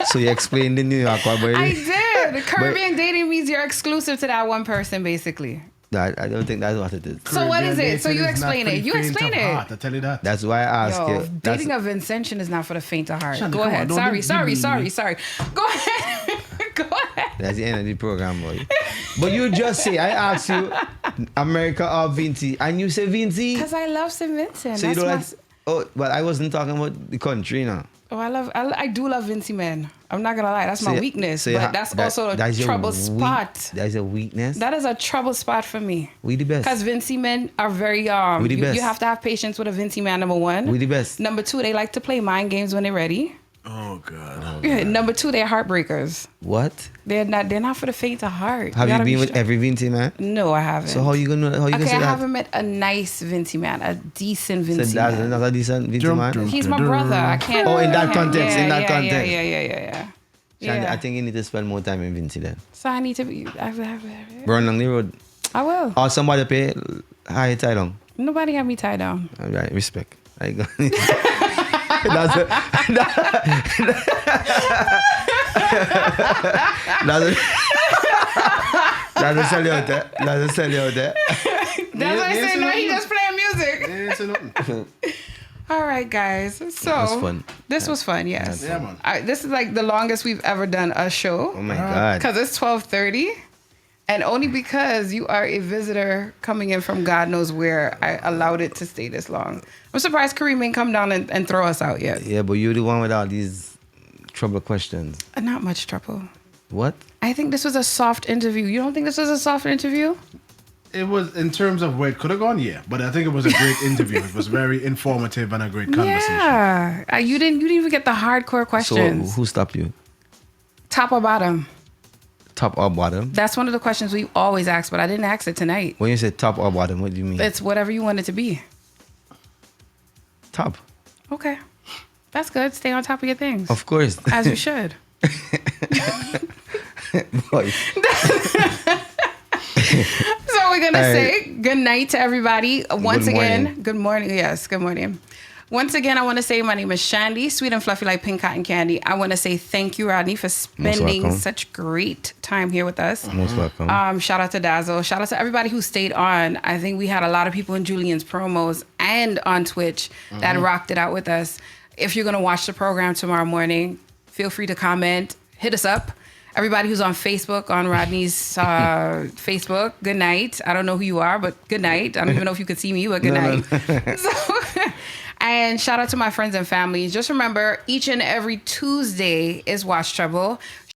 So you explained the New York one, but I did. Caribbean dating means you're exclusive to that one person, basically. I don't think that's what it is. So what is it? So you Dating is not explain for it. the You faint explain of it. heart, I tell you that. That's why I asked Yo, you. That's, dating of Vincentian is not for the faint of heart. Shandy, Go come on, ahead. don't Sorry. be- Go ahead. Go ahead. that's the end of the program, boy. But you just say, I asked you, America or VINCY, and you say VINCY. Because I love St. Vincent. So you That's don't my... like, oh, well, I wasn't talking about the country now. Oh, I do love VINCY men. I'm not gonna lie, that's my weakness. So you But that's also a that's your trouble spot. That is a weakness. That is a trouble spot for me. We the best. Because VINCY men are very We the you, best. you have to have patience with a VINCY man, number one. We the best. Number two, they like to play mind games when they're ready. Oh, God. Number two, they're heartbreakers. What? They're not for the faint of heart. Have you gotta been be with sure. every VINCY man? No, I haven't. So how you gonna Okay, say I that? haven't met a nice VINCY man, a decent So VINCY that's man. not a decent VINCY Drum, man? drum. He's my brother. I can't. Oh, in that I can't- context, yeah, in that yeah, context. Yeah. Shandy, Yeah. I think you need to spend more time in VINCY then. So I need to be. Run along the road. I will. Or somebody pay high tie down. Nobody got me tied down. All right, respect. I got that's a, that's a sell you out there. That's a sell you out there. That's what I said. No, he just playing music. Ain't say nothing. All right, guys. So was fun. This was fun. Yes. Yeah, man. This is like the longest we've ever done a show. Oh my God. Because it's 12:30, and only because you are a visitor coming in from God knows where, I allowed it to stay this long. I'm surprised Kareem ain't come down and throw us out yet. Yeah, but you're the one with all these trouble questions. Not much trouble. What? I think this was a soft interview. You don't think this was a soft interview? It was, in terms of where it could have gone, yeah. But I think it was a great interview. It was very informative and a great conversation. Yeah. You didn't even get the hardcore So questions. who stopped you? Top or bottom? Top or bottom? That's one of the questions we always ask, but I didn't ask it tonight. When you say top or bottom, what do you mean? It's whatever you want it to be. Top. Okay. That's good. Stay on top of your things. Of course. As you should. Boy. So we're going to All say good night to everybody. Once Good again, morning. good morning. Yes, good morning. Once again, I want to say my name is Shandy, sweet and fluffy like pink cotton candy. I want to say thank you, Rodney, for spending welcome. such great time here with us. Most welcome. Shout out to Dazzle. Shout out to everybody who stayed on. I think we had a lot of people in Julian's promos and on Twitch that rocked it out with us. If you're going to watch the program tomorrow morning, feel free to comment. Hit us up. Everybody who's on Facebook, on Rodney's Facebook, good night. I don't know who you are, but good night. I don't even know if you could see me, but good night. So, and shout out to my friends and family. Just remember, each and every Tuesday is Watch Trouble.